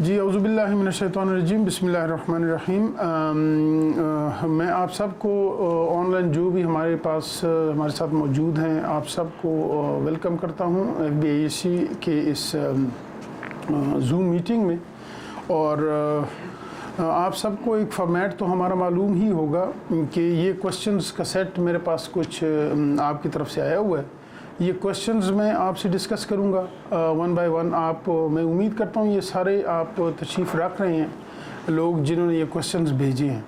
جی اعوذ باللہ من الشیطان الرجیم بسم اللہ الرحمن الرحیم۔ میں آپ سب کو آن لائن جو بھی ہمارے ساتھ موجود ہیں آپ سب کو ویلکم کرتا ہوں FBIAC کے اس زوم میٹنگ میں۔ اور آپ سب کو ایک فارمیٹ تو ہمارا معلوم ہی ہوگا کہ یہ کوشچنز کا سیٹ میرے پاس کچھ آپ کی طرف سے آیا ہوا ہے۔ یہ کوشچنز میں آپ سے ڈسکس کروں گا ون بائی ون۔ میں امید کرتا ہوں یہ سارے آپ تشریف رکھ رہے ہیں لوگ جنہوں نے یہ کوشچنز بھیجے ہیں،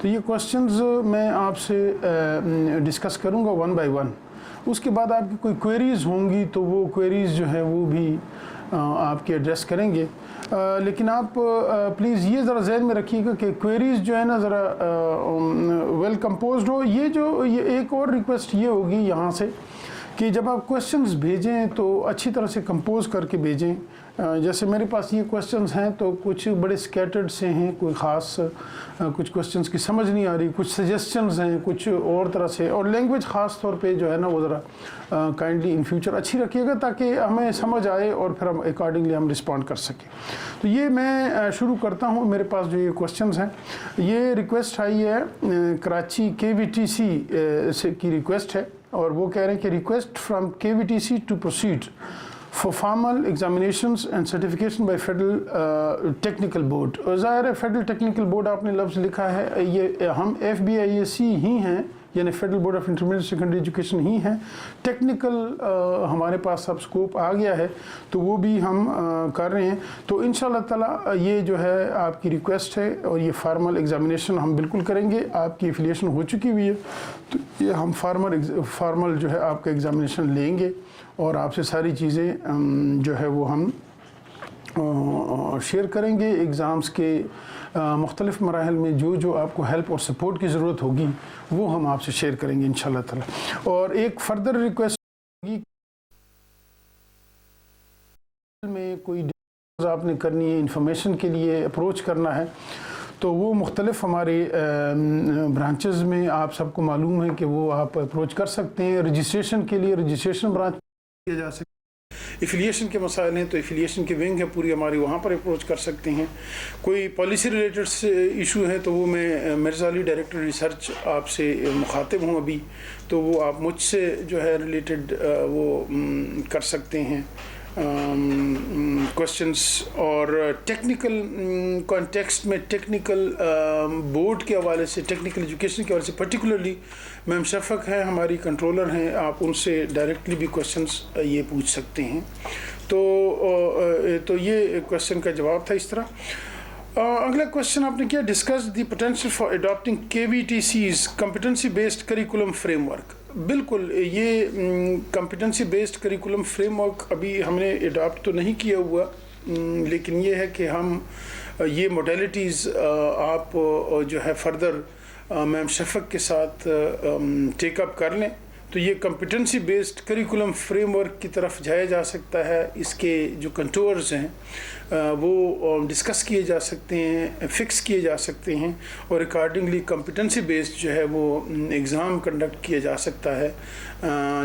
تو یہ کوشچنز میں آپ سے ڈسکس کروں گا ون بائی ون۔ اس کے بعد آپ کی کوئی کوئریز ہوں گی تو وہ کوئریز جو ہیں وہ بھی آپ کے ایڈریس کریں گے، لیکن آپ پلیز یہ ذرا ذہن میں رکھیے گا کہ کوئریز جو ہے نا ذرا ویل کمپوزڈ ہو۔ یہ ایک اور ریکویسٹ یہ ہوگی یہاں سے کہ جب آپ کوشچنز بھیجیں تو اچھی طرح سے کمپوز کر کے بھیجیں۔ جیسے میرے پاس یہ کوشچنز ہیں تو کچھ بڑے سکیٹرڈ سے ہیں، کوئی خاص کچھ کوشچنز کی سمجھ نہیں آ رہی، کچھ سجیسچنز ہیں کچھ اور طرح سے، اور لینگویج خاص طور پہ جو ہے نا وہ ذرا کائنڈلی ان فیوچر اچھی رکھیے گا تاکہ ہمیں سمجھ آئے اور پھر ہم اکارڈنگلی ہم رسپونڈ کر سکیں۔ تو یہ میں شروع کرتا ہوں۔ میرے پاس جو یہ کوشچنز ہیں، یہ ریکویسٹ آئی ہے کراچی KVTC سے کی ریکویسٹ ہے، اور وہ کہہ رہے ہیں کہ request from KVTC to proceed for formal examinations and certification by federal technical board. ظاہر ہے فیڈرل ٹیکنیکل بورڈ آپ نے لفظ لکھا ہے، یہ ہم FBIAC ہی ہیں، یعنی federal board of intermediate secondary education ہی ہیں۔ ٹیکنیکل ہمارے پاس اب اسکوپ آ گیا ہے تو وہ بھی ہم کر رہے ہیں۔ تو انشاءاللہ تعالی یہ جو ہے آپ کی ریکویسٹ ہے، اور یہ فارمل ایگزامینیشن ہم بالکل کریں گے۔ آپ کی ایفیلیشن ہو چکی ہوئی ہے تو یہ ہم فارمل جو ہے آپ کا ایگزامینیشن لیں گے، اور آپ سے ساری چیزیں جو ہے وہ ہم شیئر کریں گے۔ ایگزامز کے مختلف مراحل میں جو آپ کو ہیلپ اور سپورٹ کی ضرورت ہوگی وہ ہم آپ سے شیئر کریں گے انشاءاللہ تعالی۔ اور ایک فردر ریکویسٹ ہوگی میں کوئی ڈیٹیلز آپ نے کرنی ہے، انفارمیشن کے لیے اپروچ کرنا ہے، تو وہ مختلف ہمارے برانچز میں آپ سب کو معلوم ہے کہ وہ آپ اپروچ کر سکتے ہیں۔ رجسٹریشن کے لیے رجسٹریشن برانچ کیا جا سکتا ہے۔ ایفیلیشن کے مسائل ہیں تو ایفیلیشن کی ونگ ہے پوری ہماری، وہاں پر اپروچ کر سکتے ہیں۔ کوئی پالیسی ریلیٹڈ ایشو ہے تو وہ میں مرزا علی ڈائریکٹر ریسرچ آپ سے مخاطب ہوں ابھی، تو وہ آپ مجھ سے جو ہے ریلیٹڈ وہ کر سکتے ہیں کوشچنس۔ اور ٹیکنیکل کانٹیکسٹ میں ٹیکنیکل بورڈ کے حوالے سے، ٹیکنیکل ایجوکیشن کے حوالے سے پرٹیکولرلی میم شفق ہیں ہماری کنٹرولر ہیں، آپ ان سے ڈائریکٹلی بھی کوشچنس یہ پوچھ سکتے ہیں۔ تو یہ کوشچن کا جواب تھا اس طرح۔ اگلا کوشچن آپ نے کیا، discuss the potential for adopting KVTC's competency based curriculum frame work. بالکل، یہ competency based curriculum frame work ابھی ہم نے اڈاپٹ تو نہیں کیا ہوا، لیکن یہ ہے کہ ہم یہ موڈیلٹیز آپ جو ہے فردر میم شفق کے ساتھ ٹیک اپ کر لیں تو یہ competency based curriculum frame work کی طرف جایا جا سکتا ہے۔ اس کے جو کنٹورز ہیں وہ ڈسکس کیے جا سکتے ہیں، فکس کیے جا سکتے ہیں، اور اکارڈنگلی کمپیٹنسی بیسڈ جو ہے وہ ایگزام کنڈکٹ کیا جا سکتا ہے۔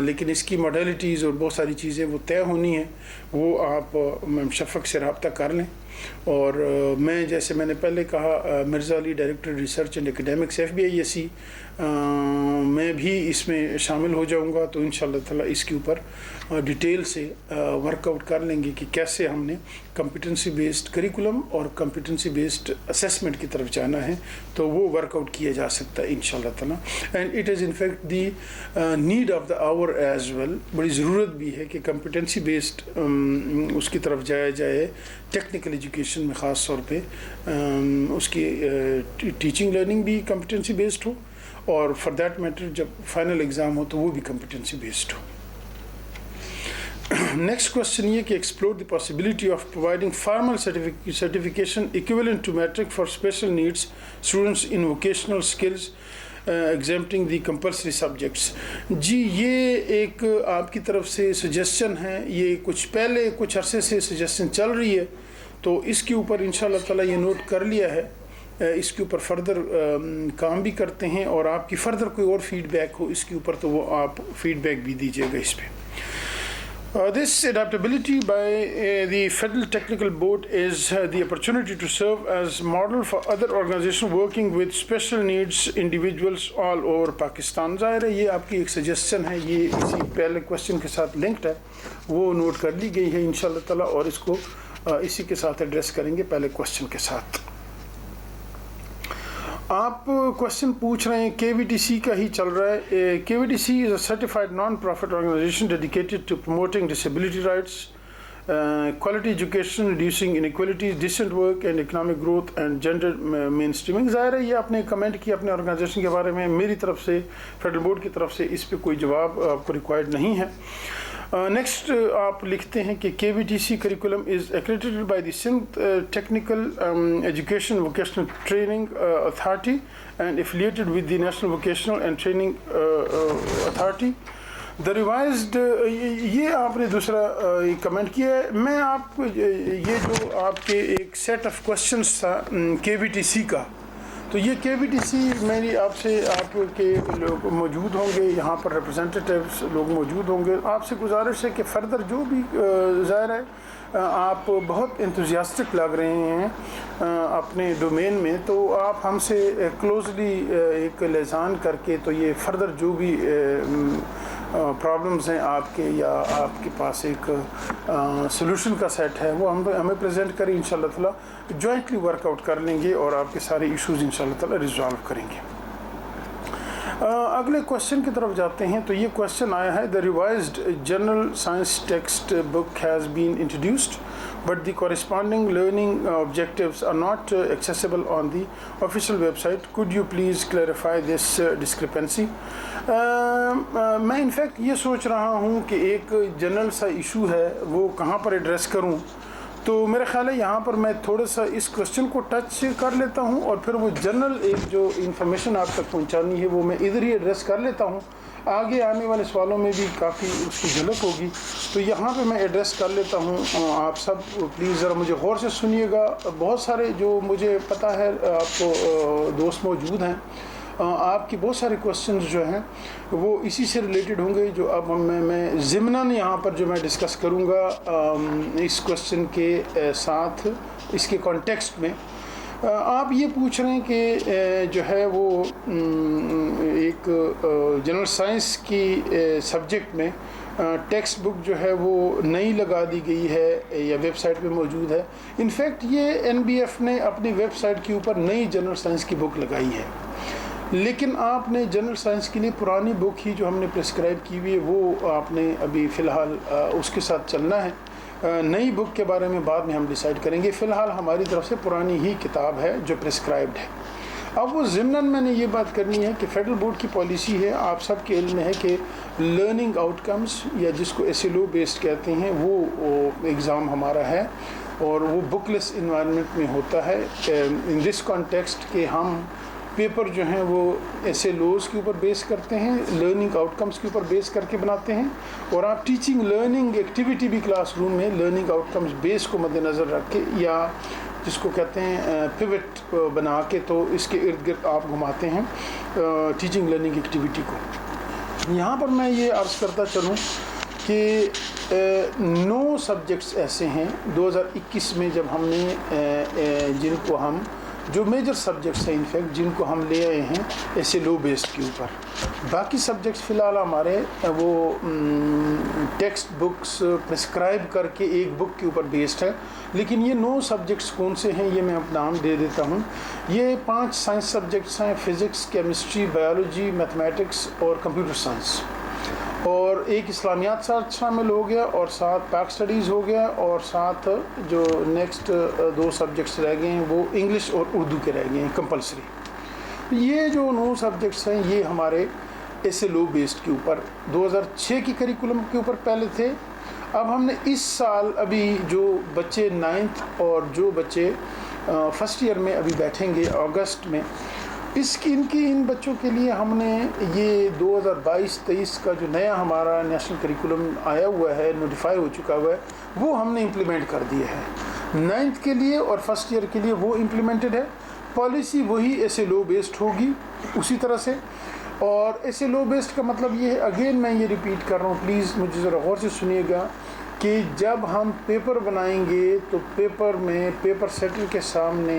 لیکن اس کی موڈیلٹیز اور بہت ساری چیزیں وہ طے ہونی ہیں، وہ آپ میم شفق سے رابطہ کر لیں۔ اور میں جیسے میں نے پہلے کہا Mirza Ali director research and academics FBIAC، میں بھی اس میں شامل ہو جاؤں گا، تو انشاءاللہ تعالی اس کے اوپر ڈیٹیل سے ورک آؤٹ کر لیں گے کہ کیسے ہم نے کمپیٹنسی بیسڈ کریکولم اور کمپیٹنسی بیسڈ اسیسمنٹ کی طرف جانا ہے، تو وہ ورک آؤٹ کیا جا سکتا ہے انشاءاللہ تعالی۔ And it is in fact the need of the hour as well, بڑی ضرورت بھی ہے کہ کمپیٹنسی بیسڈ اس کی طرف جایا جائے، ٹیکنیکل ایجوکیشن میں خاص طور پہ اس کی ٹیچنگ لرننگ بھی کمپیٹنسی بیسڈ ہو، اور فار دیٹ میٹر جب فائنل ایگزام ہو تو وہ بھی کمپیٹنسی بیسڈ ہو۔ نیکسٹ کوشچن یہ کہ explore the possibility of providing formal certification equivalent to matric for special needs students in vocational skills exempting the compulsory subjects. جی یہ ایک آپ کی طرف سے سجیسچن ہے، یہ کچھ عرصے سے سجیسچن چل رہی ہے، تو اس کے اوپر انشاءاللہ تعالی یہ نوٹ کر لیا ہے، اس کے اوپر فردر کام بھی کرتے ہیں، اور آپ کی فردر کوئی اور فیڈ بیک ہو اس کے اوپر تو وہ آپ فیڈ بیک بھی دیجیے گا اس پہ۔ This adaptability by the Federal Technical Board is the opportunity to serve as model for other organizations working with special needs individuals all over Pakistan. ظاہر ہے یہ آپ کی ایک سجیسشن ہے, یہ اسی پہلے کوشچن کے ساتھ لنکڈ ہے, وہ نوٹ کر لی گئی ہے انشاءاللہ تعالیٰ, اور اس کو اسی کے ساتھ ایڈریس کریں گے پہلے کوشچن کے ساتھ. آپ کوشچن پوچھ رہے ہیں کے وی ٹی سی کا ہی چل رہا ہے. K V T C is a certified non profit organisation dedicated to promoting disability rights, quality education, reducing inequalities, decent work and economic growth and gender mainstreaming. ظاہر ہے یہ آپ نے کمنٹ کیا اپنے آرگنائزیشن کے بارے میں, میری طرف سے فیڈرل بورڈ کی طرف سے اس پہ کوئی جواب آپ کو ریکوائرڈ نہیں ہے. نیکسٹ آپ لکھتے ہیں کہ K V T C curriculum is accredited by the Sindh technical education vocational training authority and affiliated with the national vocational and training authority. The revised, یہ آپ نے دوسرا کمنٹ کیا ہے. میں آپ کو یہ جو آپ کے ایک سیٹ آف کوشچنس تھا کے وی ٹی سی کا, تو یہ کے وی ٹی سی میری آپ سے, آپ کے لوگ موجود ہوں گے یہاں پر, ریپرزینٹیٹیوز لوگ موجود ہوں گے, آپ سے گزارش ہے کہ فردر جو بھی ظاہر ہے آپ بہت انتھوزیاسٹک لگ رہے ہیں اپنے ڈومین میں, تو آپ ہم سے کلوزلی ایک لیزان کر کے تو یہ فردر جو بھی پرابلمز ہیں آپ کے, یا آپ کے پاس ایک سلوشن کا سیٹ ہے, وہ ہمیں پریزنٹ کریں انشاءاللہ تعالیٰ, جوائنٹلی ورک آؤٹ کر لیں گے اور آپ کے سارے ایشوز انشاءاللہ تعالیٰ ریزالو کریں گے. اگلے کوشچن کی طرف جاتے ہیں. تو یہ کوشچن آیا ہے, the revised general science textbook has been introduced but the corresponding learning objectives are not accessible on the official website. Could you please clarify this discrepancy? میں انفیکٹ یہ سوچ رہا ہوں کہ ایک جنرل سا ایشو ہے وہ کہاں پر ایڈریس کروں, تو میرا خیال ہے یہاں پر میں تھوڑا سا اس کوشچن کو ٹچ کر لیتا ہوں, اور پھر وہ جنرل ایک جو انفارمیشن آپ تک پہنچانی ہے وہ میں ادھر ہی ایڈریس کر لیتا ہوں. آگے آنے والے سوالوں میں بھی کافی اس کی جھلک ہوگی, تو یہاں پہ میں ایڈریس کر لیتا ہوں. آپ سب پلیز ذرا مجھے غور سے سنیے گا. بہت سارے جو مجھے پتہ ہے آپ کو دوست موجود ہیں, آپ کی بہت سارے کوشچنز جو ہیں وہ اسی سے ریلیٹڈ ہوں گے جو اب میں ضمناً یہاں پر جو میں ڈسکس کروں گا اس کوشچن کے ساتھ, اس کے کانٹیکسٹ میں. آپ یہ پوچھ رہے ہیں کہ جو ہے وہ ایک جنرل سائنس کی سبجیکٹ میں ٹیکسٹ بک جو ہے وہ نئی لگا دی گئی ہے یا ویب سائٹ پہ موجود ہے. انفیکٹ یہ این بی ایف نے اپنی ویب سائٹ کے اوپر نئی جنرل سائنس کی بک لگائی ہے, لیکن آپ نے جنرل سائنس کے لیے پرانی بک ہی جو ہم نے پرسکرائب کی ہوئی ہے وہ آپ نے ابھی فی الحال اس کے ساتھ چلنا ہے. نئی بک کے بارے میں بعد میں ہم ڈیسائیڈ کریں گے. فی الحال ہماری طرف سے پرانی ہی کتاب ہے جو پرسکرائبڈ ہے. اب وہ ضمناً میں نے یہ بات کرنی ہے کہ فیڈرل بورڈ کی پالیسی ہے, آپ سب کے علم میں ہے کہ لرننگ آؤٹ کمز یا جس کو ایس ایل او بیسڈ کہتے ہیں وہ ایگزام ہمارا ہے, اور وہ بک لیس انوائرمنٹ میں ہوتا ہے. ان دس کانٹیکسٹ کہ ہم پیپر جو ہیں وہ ایس ایل اوز کے اوپر بیس کرتے ہیں, لرننگ آؤٹ کمز کے اوپر بیس کر کے بناتے ہیں, اور آپ ٹیچنگ لرننگ ایکٹیویٹی بھی کلاس روم میں لرننگ آؤٹ کمز بیس کو مد نظر رکھ کے, یا جس کو کہتے ہیں پیوٹ بنا کے, تو اس کے ارد گرد آپ گھماتے ہیں ٹیچنگ لرننگ ایکٹیویٹی کو. یہاں پر میں یہ عرض کرتا چلوں کہ 9 سبجیکٹس ایسے ہیں 2021 میں جب ہم نے جن کو ہم جو میجر سبجیکٹس ہیں انفیکٹ جن کو ہم لے آئے ہیں ایسے لو بیسڈ کے اوپر. باقی سبجیکٹس فی الحال ہمارے وہ ٹیکسٹ بکس پرسکرائب کر کے ایک بک کے اوپر بیسڈ ہے. لیکن یہ 9 سبجیکٹس کون سے ہیں یہ میں اب نام دے دیتا ہوں. یہ 5 سائنس سبجیکٹس ہیں, فزکس, کیمسٹری, بایولوجی, میتھمیٹکس اور کمپیوٹر سائنس, اور ایک اسلامیات ساتھ شامل ہو گیا, اور ساتھ پیک اسٹڈیز ہو گیا, اور ساتھ جو نیکسٹ 2 سبجیکٹس رہ گئے ہیں وہ انگلش اور اردو کے رہ گئے ہیں کمپلسری. یہ جو 9 سبجیکٹس ہیں یہ ہمارے ایس ایل او بیسڈ کے اوپر 2006 کی کریکولم کے اوپر پہلے تھے. اب ہم نے اس سال ابھی جو بچے 9th اور جو بچے فرسٹ ایئر میں ابھی بیٹھیں گے اگست میں, ان بچوں کے لیے ہم نے یہ 2022-23 کا جو نیا ہمارا نیشنل کریکولم آیا ہوا ہے, نوٹیفائی ہو چکا ہوا ہے, وہ ہم نے امپلیمنٹ کر دیا ہے. 9th کے لیے اور فرسٹ ایئر کے لیے وہ امپلیمنٹڈ ہے. پالیسی وہی ایس ایل او بیسڈ ہوگی اسی طرح سے. اور ایس ایل او بیسڈ کا مطلب یہ ہے, اگین میں یہ ریپیٹ کر رہا ہوں, پلیز مجھے ذرا غور سے سنیے گا, کہ جب ہم پیپر بنائیں گے تو پیپر میں پیپر سیٹر کے سامنے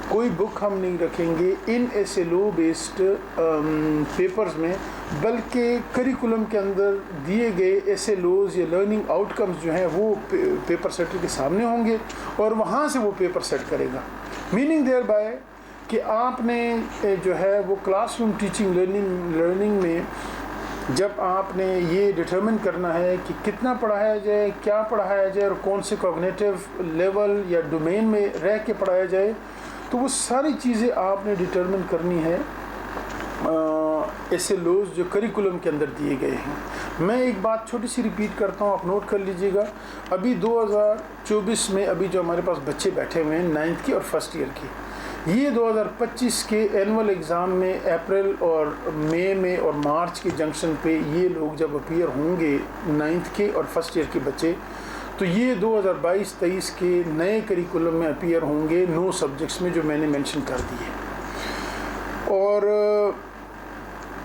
کوئی بک ہم نہیں رکھیں گے ان SLO بیسڈ پیپرز میں، بلکہ کریکولم کے اندر دیے گئے SLOs یا لرننگ آؤٹ کمز جو ہیں وہ پیپر سیٹر کے سامنے ہوں گے اور وہاں سے وہ پیپر سیٹ کرے گا. میننگ دیر بائی کہ آپ نے جو ہے وہ کلاس روم ٹیچنگ لرننگ میں جب آپ نے یہ ڈٹرمن کرنا ہے کہ کتنا پڑھایا جائے، کیا پڑھایا جائے اور کون سے کوگنیٹو لیول یا ڈومین میں رہ کے پڑھایا جائے، تو وہ ساری چیزیں آپ نے ڈٹرمن کرنی ہے SLOs جو کریکولم کے اندر دیے گئے ہیں. میں ایک بات چھوٹی سی ریپیٹ کرتا ہوں، آپ نوٹ کر لیجئے گا. ابھی 2024 میں ابھی جو ہمارے پاس بچے بیٹھے ہوئے ہیں 9th کی اور فرسٹ ایئر کی، یہ 2025 کے اینول ایگزام میں اپریل اور مئی میں اور مارچ کے جنکشن پہ یہ لوگ جب اپیئر ہوں گے 9th کے اور فرسٹ ایئر کے بچے، تو یہ 2022-23 کے نئے کریکولم میں اپیئر ہوں گے 9 سبجیکٹس میں جو میں نے مینشن کر دی ہے. اور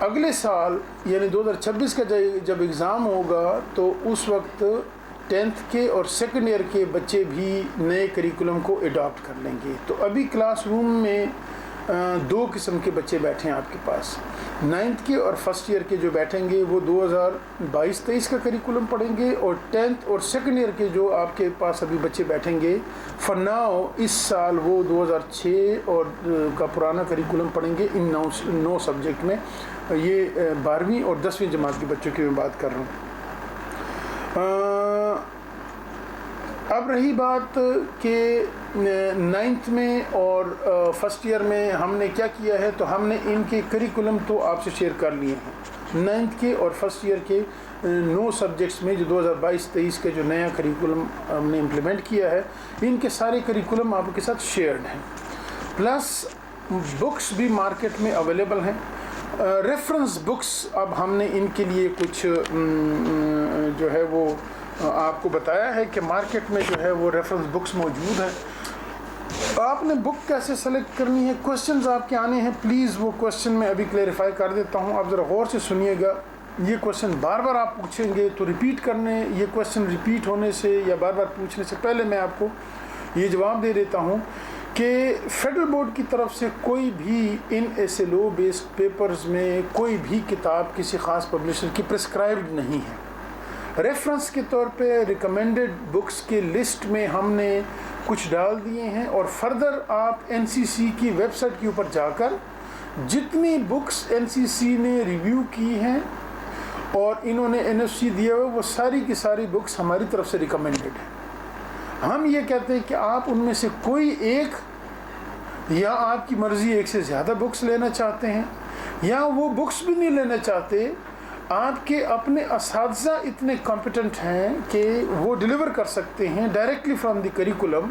اگلے سال یعنی 2026 کا جب ایگزام ہوگا تو اس وقت 10th کے اور سیکنڈ ایئر کے بچے بھی نئے کریکولم کو اڈاپٹ کر لیں گے. تو ابھی کلاس روم میں 2 قسم کے بچے بیٹھے ہیں آپ کے پاس. 9th کے اور فرسٹ ایئر کے جو بیٹھیں گے وہ 2022-23 کا کریکولم پڑھیں گے، اور 10th اور سیکنڈ ایئر کے جو آپ کے پاس ابھی بچے بیٹھیں گے فار ناؤ اس سال وہ 2006 اور کا پرانا کریکولم پڑھیں گے ان 9 سبجیکٹ میں. یہ 12ویں اور 10ویں جماعت کے بچوں کی میں بات کر رہا ہوں. اب رہی بات کہ 9th میں اور فرسٹ ایئر میں ہم نے کیا کیا ہے، تو ہم نے ان کے کریکولم تو آپ سے شیئر کر لیے ہیں. 9th کے اور فرسٹ ایئر کے 9 سبجیکٹس میں جو 2022-23 کا جو نیا کریکولم ہم نے امپلیمنٹ کیا ہے، ان کے سارے کریکولم آپ کے ساتھ شیئرڈ ہیں. پلس بکس بھی مارکیٹ میں اویلیبل ہیں. ریفرنس بکس اب ہم نے ان کے لیے کچھ جو ہے وہ آپ کو بتایا ہے کہ مارکیٹ میں جو ہے وہ ریفرنس بکس موجود ہیں. آپ نے بک کیسے سلیکٹ کرنی ہے، کوشچنز آپ کے آنے ہیں، پلیز وہ کوشچن میں ابھی کلیریفائی کر دیتا ہوں. آپ ذرا غور سے سنیے گا. یہ کوشچن بار بار آپ پوچھیں گے تو ریپیٹ کرنے، یہ کوشچن ریپیٹ ہونے سے یا بار بار پوچھنے سے پہلے میں آپ کو یہ جواب دے دیتا ہوں کہ فیڈرل بورڈ کی طرف سے کوئی بھی ان SLO بیسڈ پیپرز میں کوئی بھی کتاب کسی خاص پبلشر کی پرسکرائبڈ نہیں ہے. ریفرنس کے طور پہ ریکمینڈڈ بکس کے لسٹ میں ہم نے کچھ ڈال دیے ہیں، اور فردر آپ NCC کی ویب سائٹ کے اوپر جا کر جتنی بکس NCC نے ریویو کی ہیں اور انہوں نے NFC دیا ہوا وہ ساری کی ساری بکس ہماری طرف سے ریکمینڈڈ ہیں. ہم یہ کہتے ہیں کہ آپ ان میں سے کوئی ایک یا آپ کی مرضی ایک سے زیادہ بکس لینا چاہتے ہیں یا وہ بکس بھی نہیں لینا چاہتے، آپ کے اپنے اساتذہ اتنے کمپیٹنٹ ہیں کہ وہ ڈیلیور کر سکتے ہیں ڈائریکٹلی فرام دی کریکولم،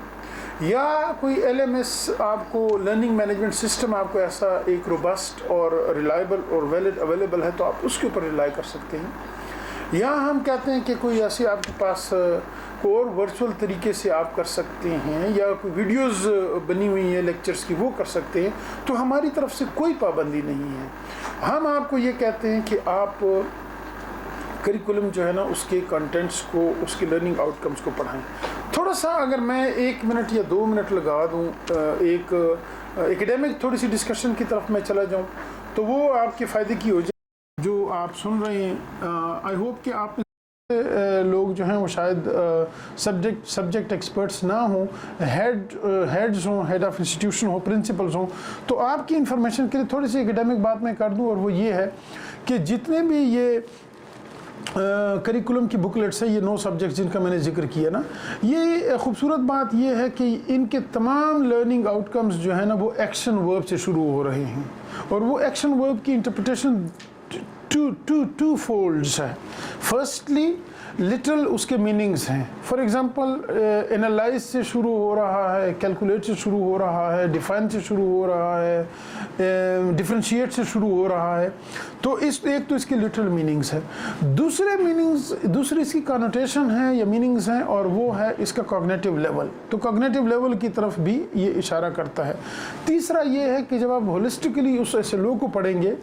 یا کوئی LMS آپ کو لرننگ مینجمنٹ سسٹم آپ کو ایسا ایک روبسٹ اور ریلائبل اور ویلڈ اویلیبل ہے تو آپ اس کے اوپر ریلائی کر سکتے ہیں. یا ہم کہتے ہیں کہ کوئی ایسی آپ کے پاس اور ورچوئل طریقے سے آپ کر سکتے ہیں یا کوئی ویڈیوز بنی ہوئی ہیں لیکچرز کی وہ کر سکتے ہیں، تو ہماری طرف سے کوئی پابندی نہیں ہے. ہم آپ کو یہ کہتے ہیں کہ آپ کریکولم جو ہے نا اس کے کنٹینٹس کو، اس کے لرننگ آؤٹ کمز کو پڑھائیں. تھوڑا سا اگر میں 1 منٹ یا 2 منٹ لگا دوں ایک ایکیڈیمک تھوڑی سی ڈسکشن کی طرف میں چلا جاؤں تو وہ آپ کے فائدے کی ہو جائے. جو آپ سن رہے ہیں آئی ہوپ کہ آپ لوگ جو ہیں وہ شاید سبجیکٹ ایکسپرٹس نہ ہوں، ہیڈز ہوں، ہیڈ آف انسٹیٹیوشن ہوں، پرنسپلز ہوں. تو آپ کی انفارمیشن کے لیے تھوڑی سی ایکیڈیمک بات میں کر دوں، اور وہ یہ ہے کہ جتنے بھی یہ کریکولم کی بکلیٹس ہیں، یہ 9 سبجیکٹس جن کا میں نے ذکر کیا نا، یہ خوبصورت بات یہ ہے کہ ان کے تمام لرننگ آؤٹ کمز جو ہے نا وہ ایکشن ورب سے شروع ہو رہے ہیں، اور وہ ایکشن ورب کی انٹرپریٹیشن ٹو فولڈز ہے. فرسٹلی لٹرل اس کے میننگز ہیں. فار ایگزامپل انالائز سے شروع ہو رہا ہے، کیلکولیٹ سے شروع ہو رہا ہے، ڈیفائن سے شروع ہو رہا ہے، ڈفرینشیٹ سے شروع ہو رہا ہے. تو ایک تو اس کے لٹرل میننگز ہے. دوسری اس کی کانوٹیشن ہے یا میننگز ہیں، اور وہ ہے اس کا کوگنیٹیو لیول. تو کوگنیٹیو لیول کی طرف بھی یہ اشارہ کرتا ہے. تیسرا یہ ہے کہ جب آپ ہولسٹکلی اس SLO کو پڑھیں گے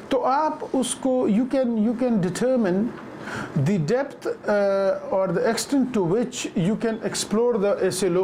تو آپ اس کو you can determine the depth or the extent to which you can explore the SLO,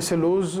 SLOs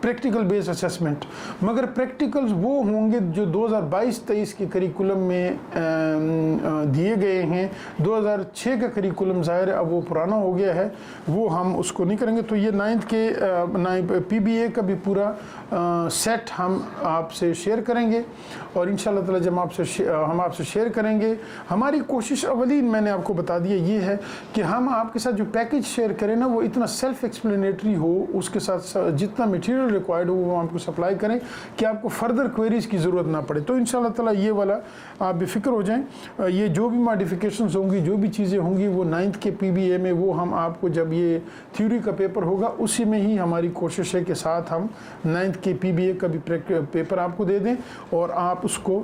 practical base assessment, مگر پریکٹیکلز وہ ہوں گے جو 2022-23 کے کریکولم میں دیے گئے ہیں۔ 2006 کا کریکولم ظاہر ہے اب وہ پرانا ہو گیا ہے، وہ ہم اس کو نہیں کریں گے۔ تو یہ 9th کے پی بی اے کا بھی پورا سیٹ ہم آپ سے شیئر کریں گے، اور انشاءاللہ تعالی جب ہم آپ سے شیئر کریں گے، ہماری کوشش اولین میں نے آپ کو بتا دیا یہ ہے کہ ہم آپ کے ساتھ جو پیکج شیئر کریں نا وہ اتنا سیلف ایکسپلینیٹری ہو، اس کے ساتھ جتنا میٹیریل ریکوائرڈ ہو وہ آپ کو سپلائی کریں کہ آپ کو فردر کوئریز کی ضرورت نہ پڑے۔ تو انشاءاللہ تعالی یہ والا آپ بے فکر ہو جائیں، یہ جو بھی ماڈیفیکیشنز ہوں گی، جو بھی چیزیں ہوں گی، وہ 9th کے پی بی اے میں وہ ہم آپ کو جب یہ تھیوری کا پیپر ہوگا اسی میں ہی ہماری کوشش ہے کہ ساتھ ہم 9th کے پی بی اے کا بھی پیپر آپ کو دے دیں اور آپ اس کو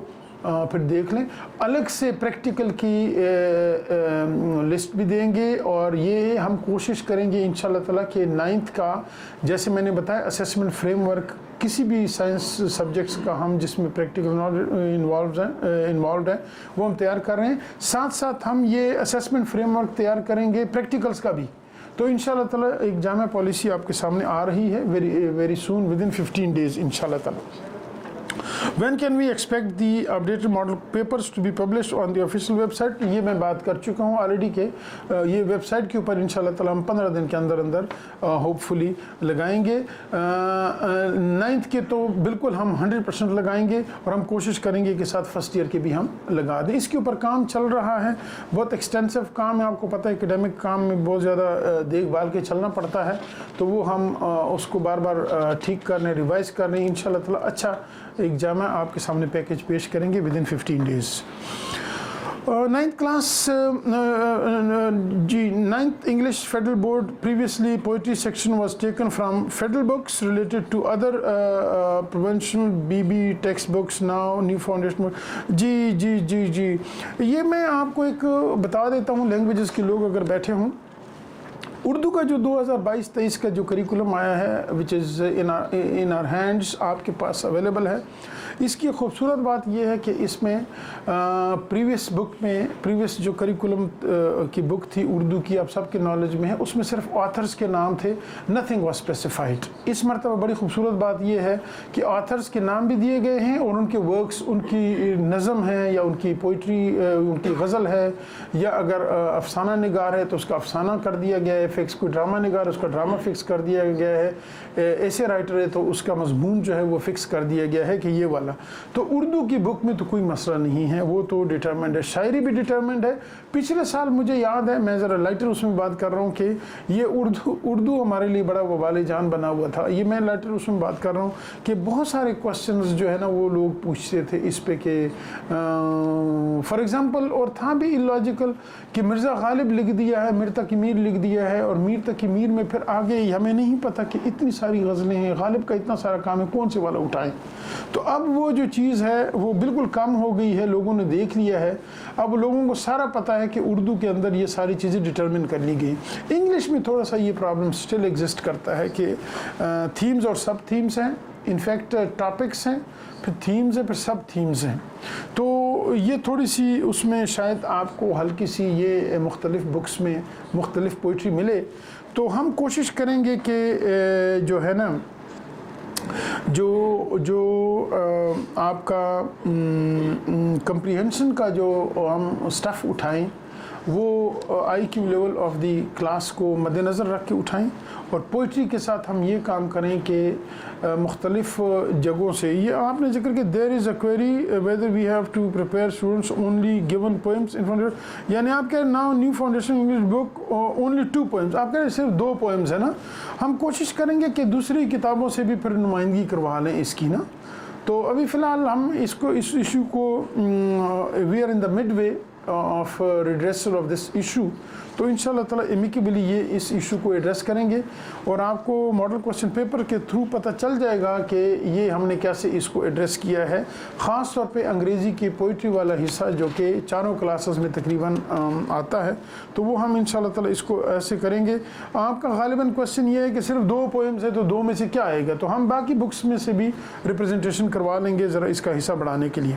پھر دیکھ لیں۔ الگ سے پریکٹیکل کی لسٹ بھی دیں گے، اور یہ ہم کوشش کریں گے انشاءاللہ تعالیٰ کہ 9th کا جیسے میں نے بتایا اسیسمنٹ فریم ورک کسی بھی سائنس سبجیکٹس کا ہم جس میں پریکٹیکل انوالوڈ ہیں وہ ہم تیار کر رہے ہیں، ساتھ ساتھ ہم یہ اسیسمنٹ فریم ورک تیار کریں گے پریکٹیکلز کا بھی۔ تو انشاءاللہ تعالیٰ ایک جامع پالیسی آپ کے سامنے آ رہی ہے ویری سون ودن 15 days انشاءاللہ تعالیٰ۔ When can we expect the updated model papers to be published on the official website؟ یہ میں بات کر چکا ہوں آلریڈی کہ یہ ویب سائٹ کے اوپر انشاءاللہ تعالیٰ ہم 15 دن کے اندر ہوپ فلی لگائیں گے۔ 9th کے تو بالکل ہم 100% لگائیں گے، اور ہم کوشش کریں گے کہ ساتھ فرسٹ ایئر کے بھی ہم لگا دیں۔ اس کے اوپر کام چل رہا ہے، بہت ایکسٹینسو کام ہے، آپ کو پتہ ہے اکیڈیمک کام میں بہت زیادہ دیکھ بھال کے چلنا پڑتا ہے، تو وہ ہم اس کو بار بار ٹھیک کرنے ریوائز کرنے انشاءاللہ تعالیٰ اچھا ایک جامع آپ کے سامنے پیکج پیش کریں گے ودن 15 days۔ 9th class G 9th English Federal Board previously poetry section was taken from federal books related to other provincial BB textbooks, now new foundation جی یہ میں آپ کو ایک بتا دیتا ہوں، لینگویجز کے لوگ اگر بیٹھے ہوں، اردو کا جو 2022-23 کا جو کریکولم آیا ہے which is in our hands آپ کے پاس اویلیبل ہے، اس کی خوبصورت بات یہ ہے کہ اس میں پریویس جو کریکولم کی بک تھی اردو کی، آپ سب کے نالج میں ہے، اس میں صرف آتھرز کے نام تھے، نتھنگ واز اسپیسیفائڈ۔ اس مرتبہ بڑی خوبصورت بات یہ ہے کہ آتھرز کے نام بھی دیے گئے ہیں، اور ان کے ورکس، ان کی نظم ہے یا ان کی پوئٹری، ان کی غزل ہے، یا اگر افسانہ نگار ہے تو اس کا افسانہ کر دیا گیا ہے فکس، کوئی ڈرامہ نگار ہے اس کا ڈرامہ فکس کر دیا گیا ہے، ایسے رائٹر ہے تو اس کا مضمون جو ہے وہ فکس کر دیا گیا ہے کہ یہ والا۔ تو اردو کی بک میں تو کوئی مسئلہ نہیں ہے، وہ تو ڈیٹرمنڈ ہے، شاعری بھی ڈیٹرمنڈ ہے۔ پچھلے سال مجھے یاد ہے، میں ذرا لائٹر اس میں بات کر رہا ہوں کہ یہ اردو ہمارے لیے بڑا وبال جان بنا ہوا تھا، یہ میں لائٹر اس میں بات کر رہا ہوں کہ بہت سارے کوسچنز جو ہے نا وہ لوگ پوچھتے تھے اس پہ کہ فار ایگزامپل، اور تھا بھی اللاجیکل کہ مرزا غالب لکھ دیا ہے، میر تقی میر لکھ دیا ہے، اور میر تقی میر میں پھر آگے ہمیں نہیں پتہ کہ اتنی ساری غزلیں ہیں، غالب کا اتنا سارا کام ہے، کون سے والا اٹھائیں۔ تو اب وہ جو چیز ہے وہ بالکل کم ہو گئی ہے، لوگوں نے دیکھ لیا ہے، اب لوگوں کو سارا پتہ ہے کہ اردو کے اندر یہ ساری چیزیں ڈیٹرمن کر لی گئی۔ انگلش میں تھوڑا سا یہ پرابلم سٹل ایگزسٹ کرتا ہے کہ تھیمز اور سب تھیمز ہیں، انفیکٹ ٹاپکس ہیں، پھر تھیمز ہیں، پھر سب تھیمز ہیں، تو یہ تھوڑی سی اس میں شاید آپ کو ہلکی سی یہ مختلف بکس میں مختلف پوئٹری ملے۔ تو ہم کوشش کریں گے کہ جو ہے نا جو آپ کا کمپریہنشن کا جو ہم سٹف اٹھائیں وہ I Q level of the class کو مد نظر رکھ کے اٹھائیں، اور پوئٹری کے ساتھ ہم یہ کام کریں کہ مختلف جگہوں سے یہ آپ نے ذکر کہ there is a query whether we have to prepare students only given poems in foundation, یعنی آپ کہہ رہے now new foundation English book only 2 poems، آپ کہہ رہے صرف 2 poems ہے نا، ہم کوشش کریں گے کہ دوسری کتابوں سے بھی پھر نمائندگی کروا لیں اس کی نا۔ تو ابھی فی الحال ہم اس ایشو کو we are in the mid way of redressal of this issue, تو انشاءاللہ تعالیٰ امیکیبلی یہ اس ایشو کو ایڈریس کریں گے، اور آپ کو ماڈل کوسچن پیپر کے تھرو پتہ چل جائے گا کہ یہ ہم نے کیسے اس کو ایڈریس کیا ہے، خاص طور پہ انگریزی کی پوئٹری والا حصہ جو کہ چاروں کلاسز میں تقریباً آتا ہے، تو وہ ہم انشاءاللہ تعالیٰ اس کو ایسے کریں گے۔ آپ کا غالباً کوسچن یہ ہے کہ صرف 2 poems ہے تو 2 میں سے کیا آئے گا، تو ہم باقی بکس میں سے بھی ریپرزنٹیشن کروا لیں گے ذرا اس کا حصہ بڑھانے کے لیے۔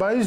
22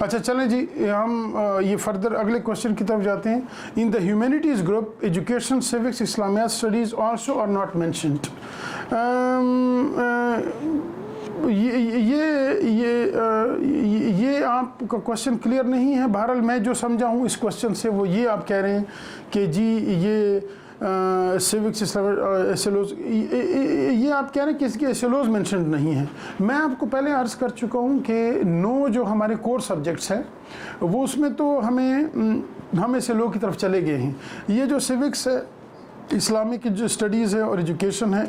اچھا چلیں جی، ہم یہ فردر اگلے کوشچن کی طرف جاتے ہیں. In the humanities group education civics Islamiat studies also are not mentioned. یہ آپ کا کوشچن کلیئر نہیں ہے. بہرحال میں جو سمجھا ہوں اس کوشچن سے وہ یہ آپ کہہ رہے ہیں کہ جی یہ سیوکس ایس ایل اوز، یہ آپ کہہ رہے ہیں کہ اس کے ایس ایل اوز مینشنڈ نہیں ہیں. میں آپ کو پہلے عرض کر چکا ہوں کہ 9 جو ہمارے کور سبجیکٹس ہیں وہ اس میں تو ہم ایس ایل او کی طرف چلے گئے ہیں. یہ جو سیوکس ہے، اسلامک جو اسٹڈیز ہے اور ایجوکیشن ہے،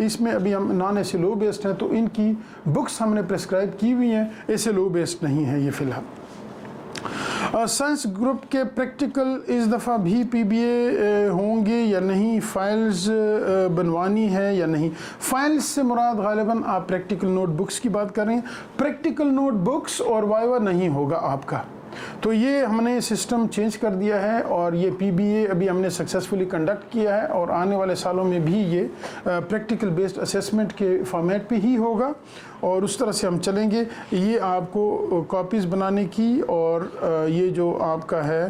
اس میں ابھی ہم naan S L O based ہیں، تو ان کی بکس ہم نے پریسکرائب کی ہوئی ہیں، ایس ایل او بیسڈ نہیں ہے یہ فی الحال. سائنس گروپ کے پریکٹیکل اس دفعہ بھی پی بی اے ہوں گے یا نہیں؟ فائلز بنوانی ہے یا نہیں؟ فائلز سے مراد غالباً آپ پریکٹیکل نوٹ بکس کی بات کر رہے ہیں. پریکٹیکل نوٹ بکس اور وائیوا نہیں ہوگا آپ کا. تو یہ ہم نے سسٹم چینج کر دیا ہے اور یہ پی بی اے ابھی ہم نے سکسیسفلی کنڈکٹ کیا ہے، اور آنے والے سالوں میں بھی یہ پریکٹیکل بیسڈ اسیسمنٹ کے فارمیٹ پہ ہی ہوگا، اور اس طرح سے ہم چلیں گے. یہ آپ کو کاپیز بنانے کی اور یہ جو آپ کا ہے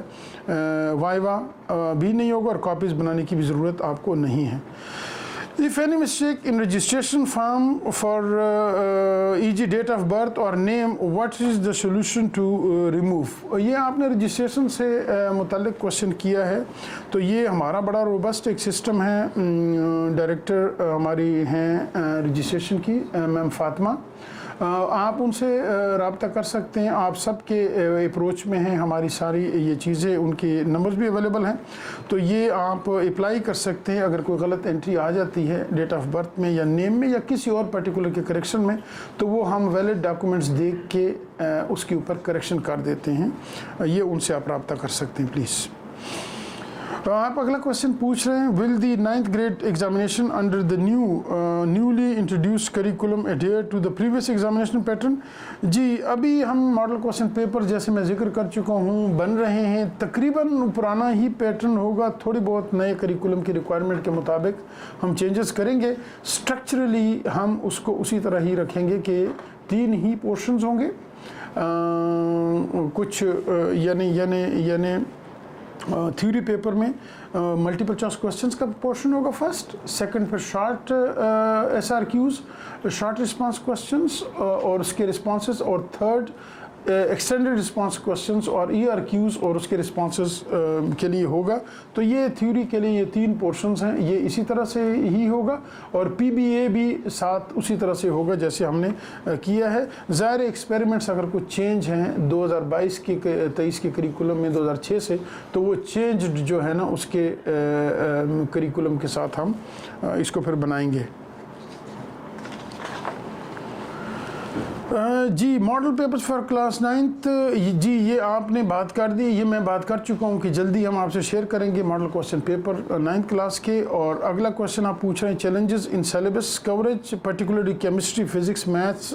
وائیوا بھی نہیں ہوگا، اور کاپیز بنانے کی بھی ضرورت آپ کو نہیں ہے. If any mistake in registration form for e.g. date of birth or name, what is the solution to remove? یہ آپ نے رجسٹریشن سے متعلق کوشچن کیا ہے. تو یہ ہمارا بڑا روبسٹ ایک سسٹم ہے. ڈائریکٹر ہماری ہیں رجسٹریشن کی میم فاطمہ، آپ ان سے رابطہ کر سکتے ہیں. آپ سب کے اپروچ میں ہیں ہماری ساری یہ چیزیں، ان کے نمبرز بھی اویلیبل ہیں. تو یہ آپ اپلائی کر سکتے ہیں. اگر کوئی غلط انٹری آ جاتی ہے ڈیٹ آف برتھ میں یا نیم میں یا کسی اور پرٹیکولر کے کریکشن میں، تو وہ ہم ویلڈ ڈاکومنٹس دیکھ کے اس کے اوپر کریکشن کر دیتے ہیں. یہ ان سے آپ رابطہ کر سکتے ہیں پلیز. آپ اگلا کوشچن پوچھ رہے ہیں، will the 9th grade examination under the newly introduced curriculum adhere to the previous examination pattern? جی ابھی ہم ماڈل کوشچن پیپر جیسے میں ذکر کر چکا ہوں بن رہے ہیں. تقریباً پرانا ہی پیٹرن ہوگا، تھوڑی بہت نئے کریکولم کی ریکوائرمنٹ کے مطابق ہم چینجز کریں گے. اسٹرکچرلی ہم اس کو اسی طرح ہی رکھیں گے کہ 3 ہی پورشنز ہوں گے. کچھ یعنی تھیوری پیپر میں ملٹیپل چوائس کوسچنس کا پورشن ہوگا فرسٹ، سیکنڈ پھر short S R Qs, short response questions اور اس کے رسپانسز، اور تھرڈ ایکسٹینڈڈ رسپانس کوسچنس اور ای آر کیوز اور اس کے رسپانسز کے لیے ہوگا. تو یہ تھیوری کے لیے یہ 3 پورشنز ہیں. یہ اسی طرح سے ہی ہوگا، اور پی بی اے بھی ساتھ اسی طرح سے ہوگا جیسے ہم نے کیا ہے. ظاہر ایکسپیریمنٹس اگر کچھ چینج ہیں 2022 کے 23 کے کریکولم میں 2006 سے، تو وہ چینج جو ہے نا اس کے کریکولم کے ساتھ ہم اس کو پھر بنائیں گے. جی model papers for class 9th، جی یہ آپ نے بات کر دی، یہ میں بات کر چکا ہوں کہ جلدی ہم آپ سے شیئر کریں گے model question paper 9th class کے. اور اگلا کوسچن آپ پوچھ رہے ہیں challenges in syllabus coverage particularly chemistry, physics, maths.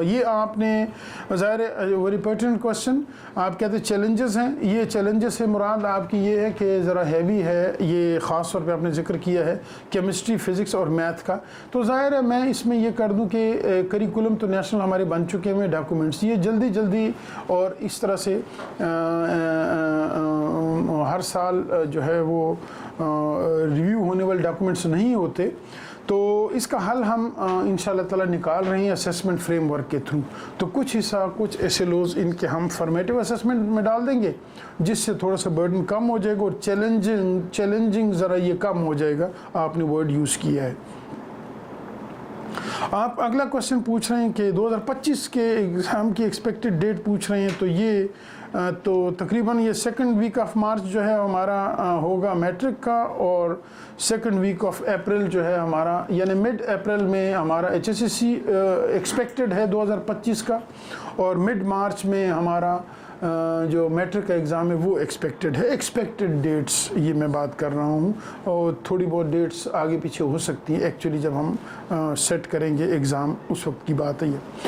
یہ آپ نے ظاہر ویری پرٹیننٹ کوسچن، آپ کہتے ہیں چیلنجز ہیں. یہ چیلنجز سے مراد آپ کی یہ ہے کہ ذرا ہیوی ہے، یہ خاص طور پہ آپ نے ذکر کیا ہے کیمسٹری، فزکس اور میتھ کا. تو ظاہر ہے میں اس میں یہ کر دوں کہ کریکولم تو نیشنل ہمارے بن چکے ہوئے ڈاکومنٹس، یہ جلدی اور اس طرح سے ہر سال جو ہے وہ ریویو ہونے والے ڈاکومنٹس نہیں ہوتے. تو اس کا حل ہم انشاءاللہ تعالی نکال رہے ہیں اسیسمنٹ فریم ورک کے تھرو. تو کچھ حصہ کچھ ایس ایل اوز ان کے ہم فارمیٹیو اسیسمنٹ میں ڈال دیں گے، جس سے تھوڑا سا برڈن کم ہو جائے گا اور چیلنجنگ ذرا یہ کم ہو جائے گا. آپ نے ورڈ یوز کیا ہے. آپ اگلا کوشچن پوچھ رہے ہیں کہ 2025 کے ایگزام کی ایکسپیکٹڈ ڈیٹ پوچھ رہے ہیں. تو یہ تو تقریباً یہ 2nd week آف مارچ جو ہے ہمارا ہوگا میٹرک کا، اور 2nd week آف اپریل جو ہے ہمارا، یعنی مڈ اپریل میں ہمارا H S S C expected ہے 2025 کا، اور مڈ مارچ میں ہمارا جو میٹرک کا ایگزام ہے وہ ایکسپیکٹڈ ہے. ایکسپیکٹڈ ڈیٹس یہ میں بات کر رہا ہوں، اور تھوڑی بہت ڈیٹس آگے پیچھے ہو سکتی ہیں ایکچولی جب ہم سیٹ کریں گے ایگزام، اس وقت کی بات ہے یہ.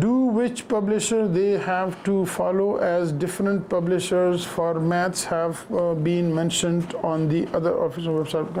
do which publisher they have to follow as different publishers for maths have been mentioned on the other official website।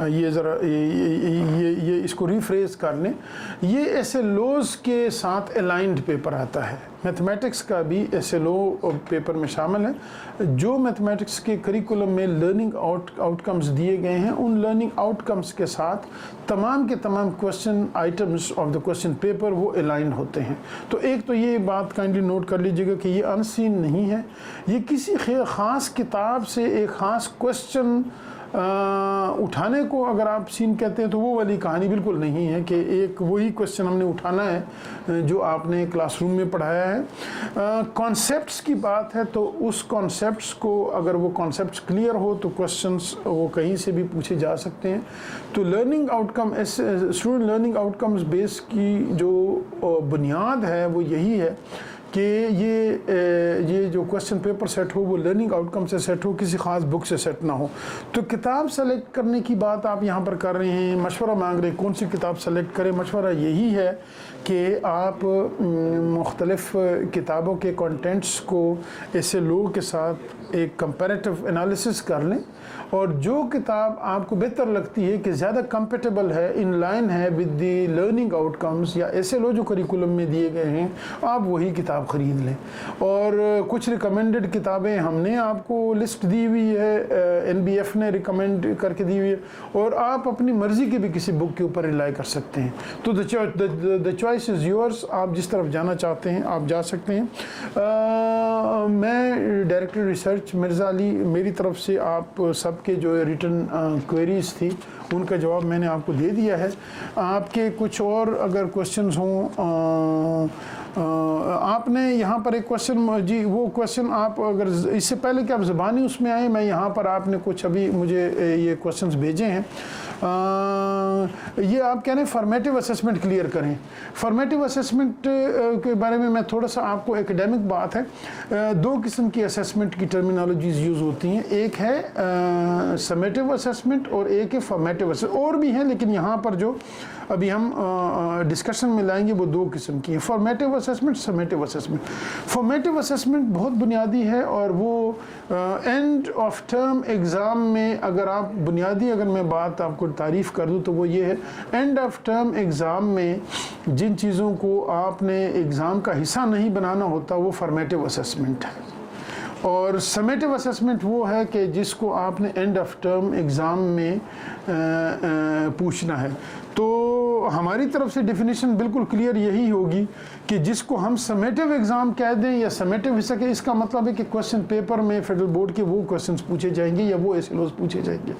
یہ ذرا یہ اس کو ریفریز کر لیں. یہ ایس ایل اوز کے ساتھ الائنڈ پیپر آتا ہے. میتھمیٹکس کا بھی ایس ایل او پیپر میں شامل ہے. جو میتھمیٹکس کے کریکولم میں لرننگ آؤٹ کمز دیے گئے ہیں, ان لرننگ آؤٹ کمز کے ساتھ تمام کے تمام question items of the question paper وہ الائن ہوتے ہیں. تو ایک تو یہ بات کائنڈلی نوٹ کر لیجیے گا کہ یہ ان سین نہیں ہے. یہ کسی خاص کتاب سے ایک خاص کوشچن اٹھانے کو اگر آپ سین کہتے ہیں تو وہ والی کہانی بالکل نہیں ہے کہ ایک وہی کوشچن ہم نے اٹھانا ہے جو آپ نے کلاس روم میں پڑھایا ہے. کانسیپٹس کی بات ہے تو اس کانسیپٹس کو اگر وہ کانسیپٹس کلیئر ہو تو کوشچنس وہ کہیں سے بھی پوچھے جا سکتے ہیں. تو learning outcome student learning outcomes base کی جو بنیاد ہے وہ یہی ہے کہ یہ جو کوشچن پیپر سیٹ ہو وہ لرننگ آؤٹ کم سے سیٹ ہو, کسی خاص بک سے سیٹ نہ ہو. تو کتاب سلیکٹ کرنے کی بات آپ یہاں پر کر رہے ہیں, مشورہ مانگ رہے ہیں کون سی کتاب سلیکٹ کریں. مشورہ یہی ہے کہ آپ مختلف کتابوں کے کنٹینٹس کو ایسے لوگوں کے ساتھ ایک کمپیریٹیو انالیسس کر لیں, اور جو کتاب آپ کو بہتر لگتی ہے کہ زیادہ کمپیٹیبل ہے, ان لائن ہے with the learning out comes یا ایسے لو جو کریکولم میں دیے گئے ہیں, آپ وہی کتاب خرید لیں. اور کچھ ریکمینڈڈ کتابیں ہم نے آپ کو لسٹ دی ہوئی ہے, این بی ایف نے ریکمینڈ کر کے دی ہوئی ہے, اور آپ اپنی مرضی کے بھی کسی بک کے اوپر ریلائی کر سکتے ہیں. تو دا چوائس از یورس, آپ جس طرف جانا چاہتے ہیں آپ جا سکتے ہیں. میں ڈائریکٹر ریسرچ مرزا علی, میری طرف سے آپ سب کے جو ریٹن کوئریز تھی ان کا جواب میں نے آپ کو دے دیا ہے. آپ کے کچھ اور اگر کوشچنز ہوں, آپ نے یہاں پر ایک کوشچن, جی وہ کوشچن آپ اگر اس سے پہلے کہ آپ زبانی اس میں آئیں, میں یہاں پر آپ نے کچھ ابھی مجھے یہ کوشچنز بھیجے ہیں. یہ آپ کہہ رہے ہیں فارمیٹیو اسیسمنٹ کلیئر کریں. فارمیٹیو اسیسمنٹ کے بارے میں تھوڑا سا آپ کو ایکڈیمک بات ہے. دو قسم کی اسیسمنٹ کی ٹرمینالوجیز یوز ہوتی ہیں, ایک ہے سمیٹیو اسیسمنٹ اور ایک ہے فارمیٹیو اسیسمنٹ. اور بھی ہیں لیکن یہاں پر جو ابھی ہم ڈسکشن میں لائیں گے وہ دو قسم کی ہیں, formative assessment, summative assessment. Formative assessment بہت بنیادی ہے, اور وہ اینڈ آف ٹرم ایگزام میں اگر آپ بنیادی اگر میں بات آپ کو تعریف کر دوں تو وہ یہ ہے, اینڈ آف ٹرم ایگزام میں جن چیزوں کو آپ نے ایگزام کا حصہ نہیں بنانا ہوتا وہ فارمیٹیو اسیسمنٹ ہے. اور سمیٹیو اسیسمنٹ وہ ہے کہ جس کو آپ نے اینڈ آف ٹرم ایگزام میں پوچھنا ہے. تو ہماری طرف سے ڈیفینیشن بالکل کلیئر یہی ہوگی کہ جس کو ہم سمیٹیو ایگزام کہہ دیں یا سمیٹیو حصہ کہ اس کا مطلب ہے کہ کوشچن پیپر میں فیڈرل بورڈ کے وہ کوشچنس پوچھے جائیں گے یا وہ ایس ایل اوز پوچھے جائیں گے.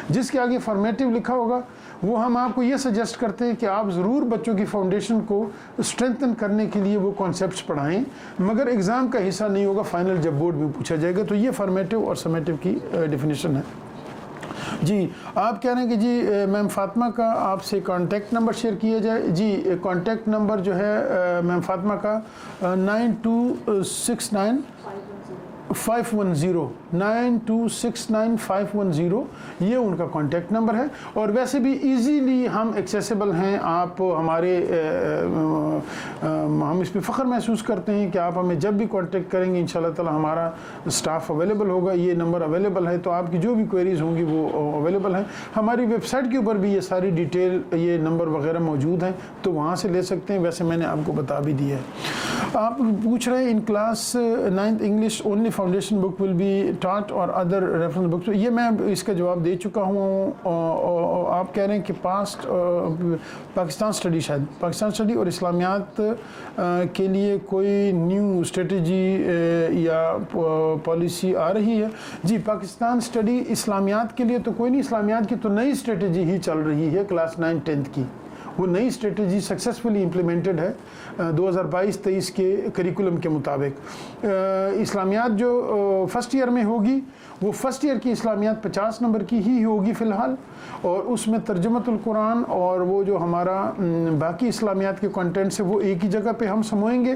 جس کے آگے فارمیٹیو لکھا ہوگا وہ ہم آپ کو یہ سجیسٹ کرتے ہیں کہ آپ ضرور بچوں کی فاؤنڈیشن کو اسٹرینتھن کرنے کے لیے وہ کانسیپٹس پڑھائیں, مگر ایگزام کا حصہ نہیں ہوگا, فائنل جب بورڈ میں پوچھا جائے گا. تو یہ فارمیٹیو اور سمیٹیو کی ڈیفینیشن ہے. جی آپ کہہ رہے ہیں کہ جی میم فاطمہ کا آپ سے کانٹیکٹ نمبر شیئر کیا جائے. جی کانٹیکٹ نمبر جو ہے میم فاطمہ کا 9269 510 9269 یہ ان کا کانٹیکٹ نمبر ہے. اور ویسے بھی ایزیلی ہم ایکسیسیبل ہیں. آپ ہمارے ہم اس پہ فخر محسوس کرتے ہیں کہ آپ ہمیں جب بھی کانٹیکٹ کریں گے انشاءاللہ تعالی ہمارا اسٹاف اویلیبل ہوگا. یہ نمبر اویلیبل ہے, تو آپ کی جو بھی کوئریز ہوں گی وہ اویلیبل ہیں. ہماری ویب سائٹ کے اوپر بھی یہ ساری ڈیٹیل یہ نمبر وغیرہ موجود ہیں, تو وہاں سے لے سکتے ہیں. ویسے میں نے آپ کو بتا بھی دیا ہے. آپ پوچھ رہے ہیں in class 9th English only foundation book will be taught اور ادر ریفرنس بکس. یہ میں اس کا جواب دے چکا ہوں. آپ کہہ رہے ہیں کہ پاسٹ پاکستان اسٹڈی, شاید پاکستان اسٹڈی اور اسلامیات کے لیے کوئی نیو اسٹریٹجی یا پالیسی آ رہی ہے. جی پاکستان اسٹڈی اسلامیات کے لیے تو کوئی نہیں, اسلامیات کی تو نئی اسٹریٹجی ہی چل رہی ہے کلاس 9th-10th کی. وہ نئی اسٹریٹجی سکسیسفلی امپلیمنٹڈ ہے 2022-23 کے کریکولم کے مطابق. اسلامیات جو فرسٹ ایئر میں ہوگی وہ فرسٹ ایئر کی اسلامیات 50 نمبر کی ہی ہوگی فی الحال, اور اس میں ترجمۃ القرآن اور وہ جو ہمارا باقی اسلامیات کے کنٹینٹس ہے وہ ایک ہی جگہ پہ ہم سموئیں گے.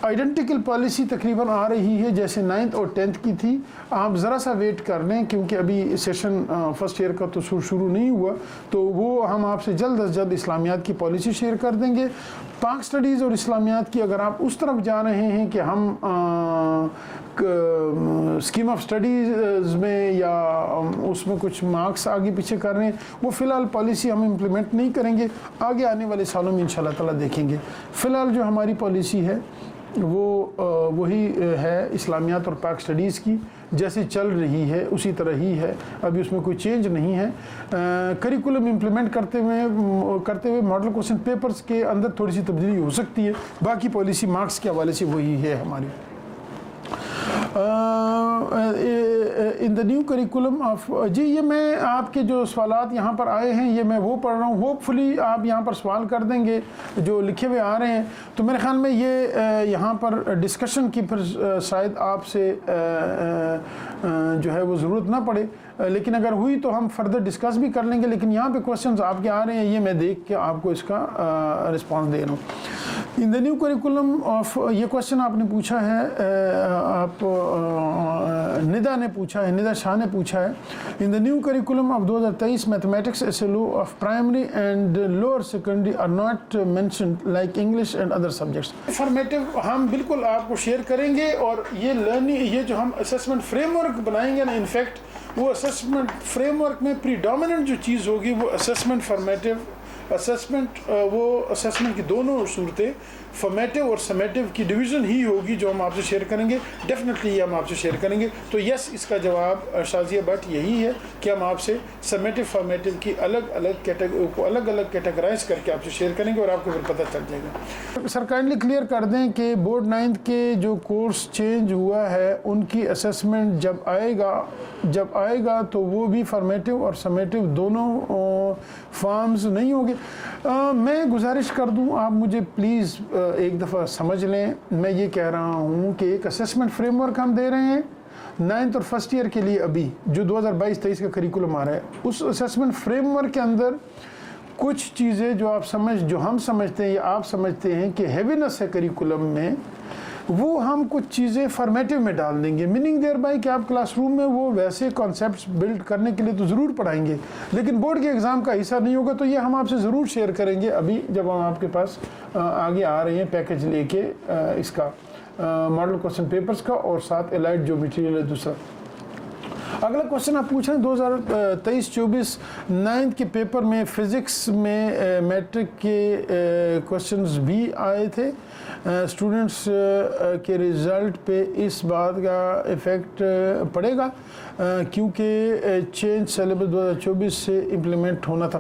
آئیڈینٹیکل پالیسی تقریباً آ رہی ہے جیسے 9th اور 10th کی تھی. آپ ذرا سا ویٹ کر لیں کیونکہ ابھی سیشن فرسٹ ایئر کا تو شروع نہیں ہوا, تو وہ ہم آپ سے جلد از جلد اسلامیات اسلامیات کی پالیسی شیئر کر دیں گے. پاک اسٹڈیز اور اسلامیات کی اگر آپ اس طرف جا رہے ہیں کہ ہم اسکیم آف اسٹڈیز میں یا اس میں کچھ مارکس آگے پیچھے کر رہے ہیں, وہ فی الحال پالیسی ہم امپلیمنٹ نہیں کریں گے, آگے آنے والے سالوں میں انشاءاللہ تعالیٰ دیکھیں گے. فی الحال جو ہماری پالیسی ہے وہ وہی ہے اسلامیات اور پاک اسٹڈیز کی, جیسے چل رہی ہے اسی طرح ہی ہے, ابھی اس میں کوئی چینج نہیں ہے. کریکولم امپلیمنٹ کرتے ہوئے ماڈل کوسچن پیپرز کے اندر تھوڑی سی تبدیلی ہو سکتی ہے, باقی پالیسی مارکس کے حوالے سے وہی ہے ہماری. ان دا نیو کریکولم آف جی, یہ میں آپ کے جو سوالات یہاں پر آئے ہیں یہ میں وہ پڑھ رہا ہوں. ہوپ فلی آپ یہاں پر سوال کر دیں گے جو لکھے ہوئے آ رہے ہیں, تو میرے خیال میں یہ یہاں پر ڈسکشن کی پھر شاید آپ سے جو ہے وہ ضرورت نہ پڑے, لیکن اگر ہوئی تو ہم فردر ڈسکس بھی کر لیں گے. لیکن یہاں پہ کوشچنز آپ کے آ رہے ہیں, یہ میں دیکھ کے آپ کو اس کا رسپانس دے رہا ہوں. ان دا نیو کریکولم آف, یہ کوشچن آپ نے پوچھا ہے, آپ ندا نے پوچھا ہے, ندا شاہ نے پوچھا ہے. In the new curriculum of 2023 mathematics SLO of primary and lower secondary are not mentioned like English and other subjects. Formative ہم بالکل آپ کو شیئر کریں گے, اور یہ لرننگ, یہ جو ہم اسسمنٹ فریم ورک بنائیں گے نا, انفیکٹ وہ اسسمنٹ فریم ورک میں پریڈومیننٹ جو چیز ہوگی وہ اسسمنٹ فارمیٹو اسسمنٹ, وہ اسسمنٹ کی دونوں صورتیں فارمیٹو اور سمیٹو کی ڈویژن ہی ہوگی جو ہم آپ سے شیئر کریں گے. ڈیفینیٹلی یہ ہم آپ سے شیئر کریں گے. تو یس, اس کا جواب شازیہ بٹ یہی ہے کہ ہم آپ سے سمیٹو فارمیٹو کی الگ الگ کیٹیگرائز کر کے آپ سے شیئر کریں گے, اور آپ کو پھر پتہ چل جائے گا. سر کائنڈلی کلیئر کر دیں کہ بورڈ 9th کے جو کورس چینج ہوا ہے ان کی اسسمنٹ جب آئے گا تو وہ بھی فارمیٹو اور سمیٹو دونوں فارمز نہیں ہوں گے. میں گزارش کر دوں, آپ مجھے پلیز ایک دفعہ سمجھ لیں. میں یہ کہہ رہا ہوں کہ ایک اسسمنٹ فریم ورک ہم دے رہے ہیں 9th اور فرسٹ ایئر کے لیے, ابھی جو 2022-23 کا کریکولم آ رہا ہے, اس اسسمنٹ فریم ورک کے اندر کچھ چیزیں جو ہم سمجھتے ہیں یا آپ سمجھتے ہیں کہ ہیوینس ہے کریکولم میں, وہ ہم کچھ چیزیں فارمیٹو میں ڈال دیں گے. میننگ دیر بائی کہ آپ کلاس روم میں وہ ویسے کانسیپٹس بلڈ کرنے کے لیے تو ضرور پڑھائیں گے, لیکن بورڈ کے ایگزام کا حصہ نہیں ہوگا. تو یہ ہم آپ سے ضرور شیئر کریں گے ابھی جب ہم آپ کے پاس آگے آ رہے ہیں پیکج لے کے اس کا ماڈل کوسچن پیپرز کا, اور ساتھ الائڈ جو مٹیریل ہے دوسرا. اگلا کوشچن آپ پوچھ رہے ہیں 2023-24 9th کے پیپر میں فزکس میں میٹرک کے کوشچنز بھی آئے تھے. اسٹوڈنٹس کے رزلٹ پہ اس بات کا ایفیکٹ پڑے گا کیونکہ چینج سلیبس 2024 سے امپلیمنٹ ہونا تھا.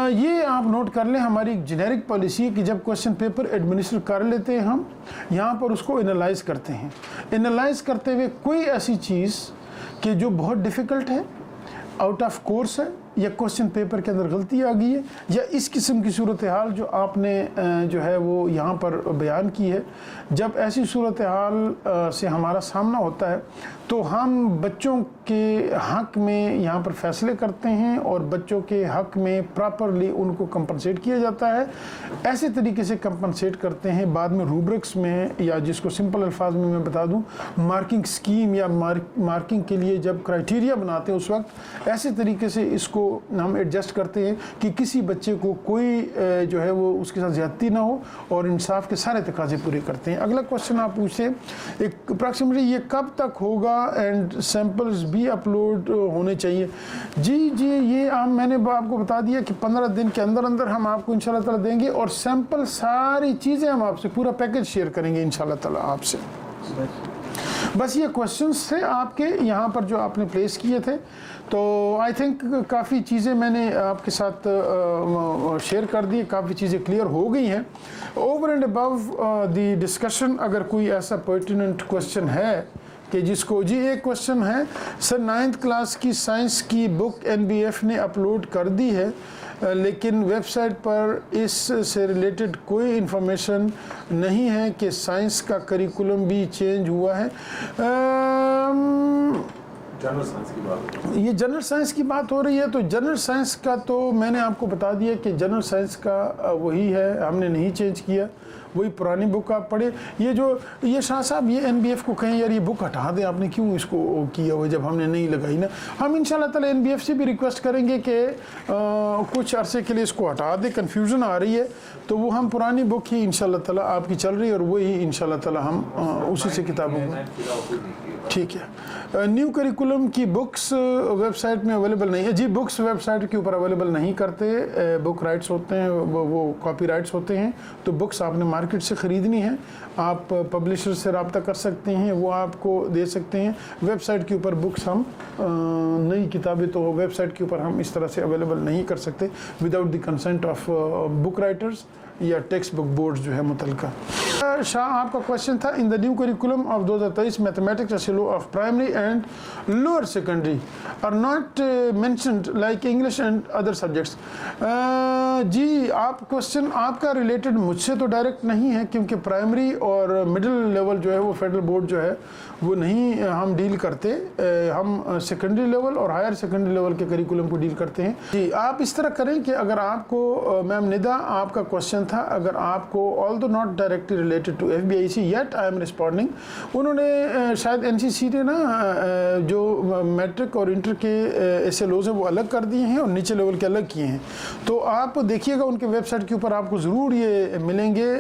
یہ آپ نوٹ کر لیں, ہماری ایک جنیرک پالیسی ہے کہ جب کوشچن پیپر ایڈمنسٹر کر لیتے ہیں ہم یہاں پر اس کو انالائز کرتے ہیں. انالائز کرتے ہوئے کوئی ایسی چیز کہ جو بہت ڈیفیکلٹ ہے, آؤٹ آف کورس ہے, یا کوشچن پیپر کے اندر غلطی آ گئی ہے, یا اس قسم کی صورتحال جو آپ نے جو ہے وہ یہاں پر بیان کی ہے, جب ایسی صورتحال سے ہمارا سامنا ہوتا ہے تو ہم بچوں کے حق میں یہاں پر فیصلے کرتے ہیں, اور بچوں کے حق میں پراپرلی ان کو کمپنسیٹ کیا جاتا ہے. ایسے طریقے سے کمپنسیٹ کرتے ہیں بعد میں روبرکس میں, یا جس کو سمپل الفاظ میں بتا دوں مارکنگ سکیم, یا مارکنگ کے لیے جب کرائٹیریا بناتے ہیں اس وقت ایسے طریقے سے اس کو ہم ایڈجسٹ کرتے ہیں کہ کسی بچے کو کوئی جو ہے وہ اس کے ساتھ زیادتی نہ ہو, اور انصاف کے سارے تقاضے پورے کرتے ہیں. اگلا کوشچن آپ پوچھتے ہیں ایک اپراکسیمیٹلی یہ کب تک ہوگا اینڈ سیمپلز بھی اپلوڈ ہونے چاہیے. جی یہ میں نے آپ کو بتا دیا کہ 15 دن کے اندر ہم آپ کو انشاءاللہ تعالیٰ دیں گے, اور سیمپل ساری چیزیں ہم آپ سے پورا پیکج شیئر کریں گے انشاءاللہ تعالیٰ آپ سے. بس یہ کوشچنس تھے آپ کے یہاں پر جو آپ نے پلیس کیے تھے. تو آئی تھنک کافی چیزیں میں نے آپ کے ساتھ شیئر کر دی, کافی چیزیں کلیئر ہو گئی ہیں. Over and above the discussion اگر کوئی ایسا پرٹیننٹ کوشچن ہے کہ جس کو, جی ایک کوشچن ہے سر 9th کلاس کی سائنس کی بک NBF نے اپلوڈ کر دی ہے, لیکن ویب سائٹ پر اس سے ریلیٹڈ کوئی انفارمیشن نہیں ہے کہ سائنس کا کریکولم بھی چینج ہوا ہے. جنرل سائنس کی بات یہ جنرل سائنس کی بات ہو رہی ہے تو جنرل سائنس کا تو میں نے آپ کو بتا دیا کہ جنرل سائنس کا وہی ہے, ہم نے نہیں چینج کیا, وہی پرانی بک آپ پڑھے. یہ شاہ صاحب یہ NBF کو کہیں یار یہ بک ہٹا دیں, آپ نے کیوں اس کو کیا ہوا جب ہم نے نہیں لگائی نا. ہم انشاءاللہ تعالی NBF سے بھی ریکویسٹ کریں گے کہ کچھ عرصے کے لیے اس کو ہٹا دیں, کنفیوژن آ رہی ہے تو وہ ہم پرانی بک ہی انشاءاللہ تعالی آپ کی چل رہی ہے اور وہی انشاءاللہ تعالی ہم اسی سے کتابوں کو. ٹھیک ہے. نیو کریکولم کی بکس ویب سائٹ میں اویلیبل نہیں ہے. جی بکس ویب سائٹ کے اوپر اویلیبل نہیں کرتے, بک رائٹس ہوتے ہیں, وہ کاپی رائٹس ہوتے ہیں, تو بکس آپ نے مارکیٹ سے خریدنی ہے. آپ پبلشر سے رابطہ کر سکتے ہیں, وہ آپ کو دے سکتے ہیں. ویب سائٹ کے اوپر بکس ہم نئی کتابیں تو ویب سائٹ کے اوپر ہم اس طرح سے اویلیبل نہیں کر سکتے without the consent of book writers یا ٹیکسٹ بک بورڈ جو ہے متعلقہ. شاہ آپ کا کوشچن تھا in the new curriculum of 2023 mathematics SLO of primary and lower secondary are not mentioned like English and other subjects. جی آپ کوشچن آپ کا ریلیٹڈ مجھ سے تو ڈائریکٹ نہیں ہے کیونکہ پرائمری اور مڈل لیول جو ہے وہ فیڈرل بورڈ جو ہے وہ نہیں ہم ڈیل کرتے, ہم سیکنڈری لیول اور ہائر سیکنڈری لیول کے کریکولم کو ڈیل کرتے ہیں. جی آپ اس طرح کریں کہ اگر آپ کو میم ندا آپ کا کوشچن تھا, اگر آپ کو although not directly related to FBIC yet I am responding, انہوں نے شاید NCC نے نا جو میٹرک اور انٹر کے SLOs ہیں وہ الگ کر دیے ہیں اور نیچے لیول کے الگ کیے ہیں, تو آپ دیکھیے گا ان کے ویب سائٹ کے اوپر آپ کو ضرور یہ ملیں گے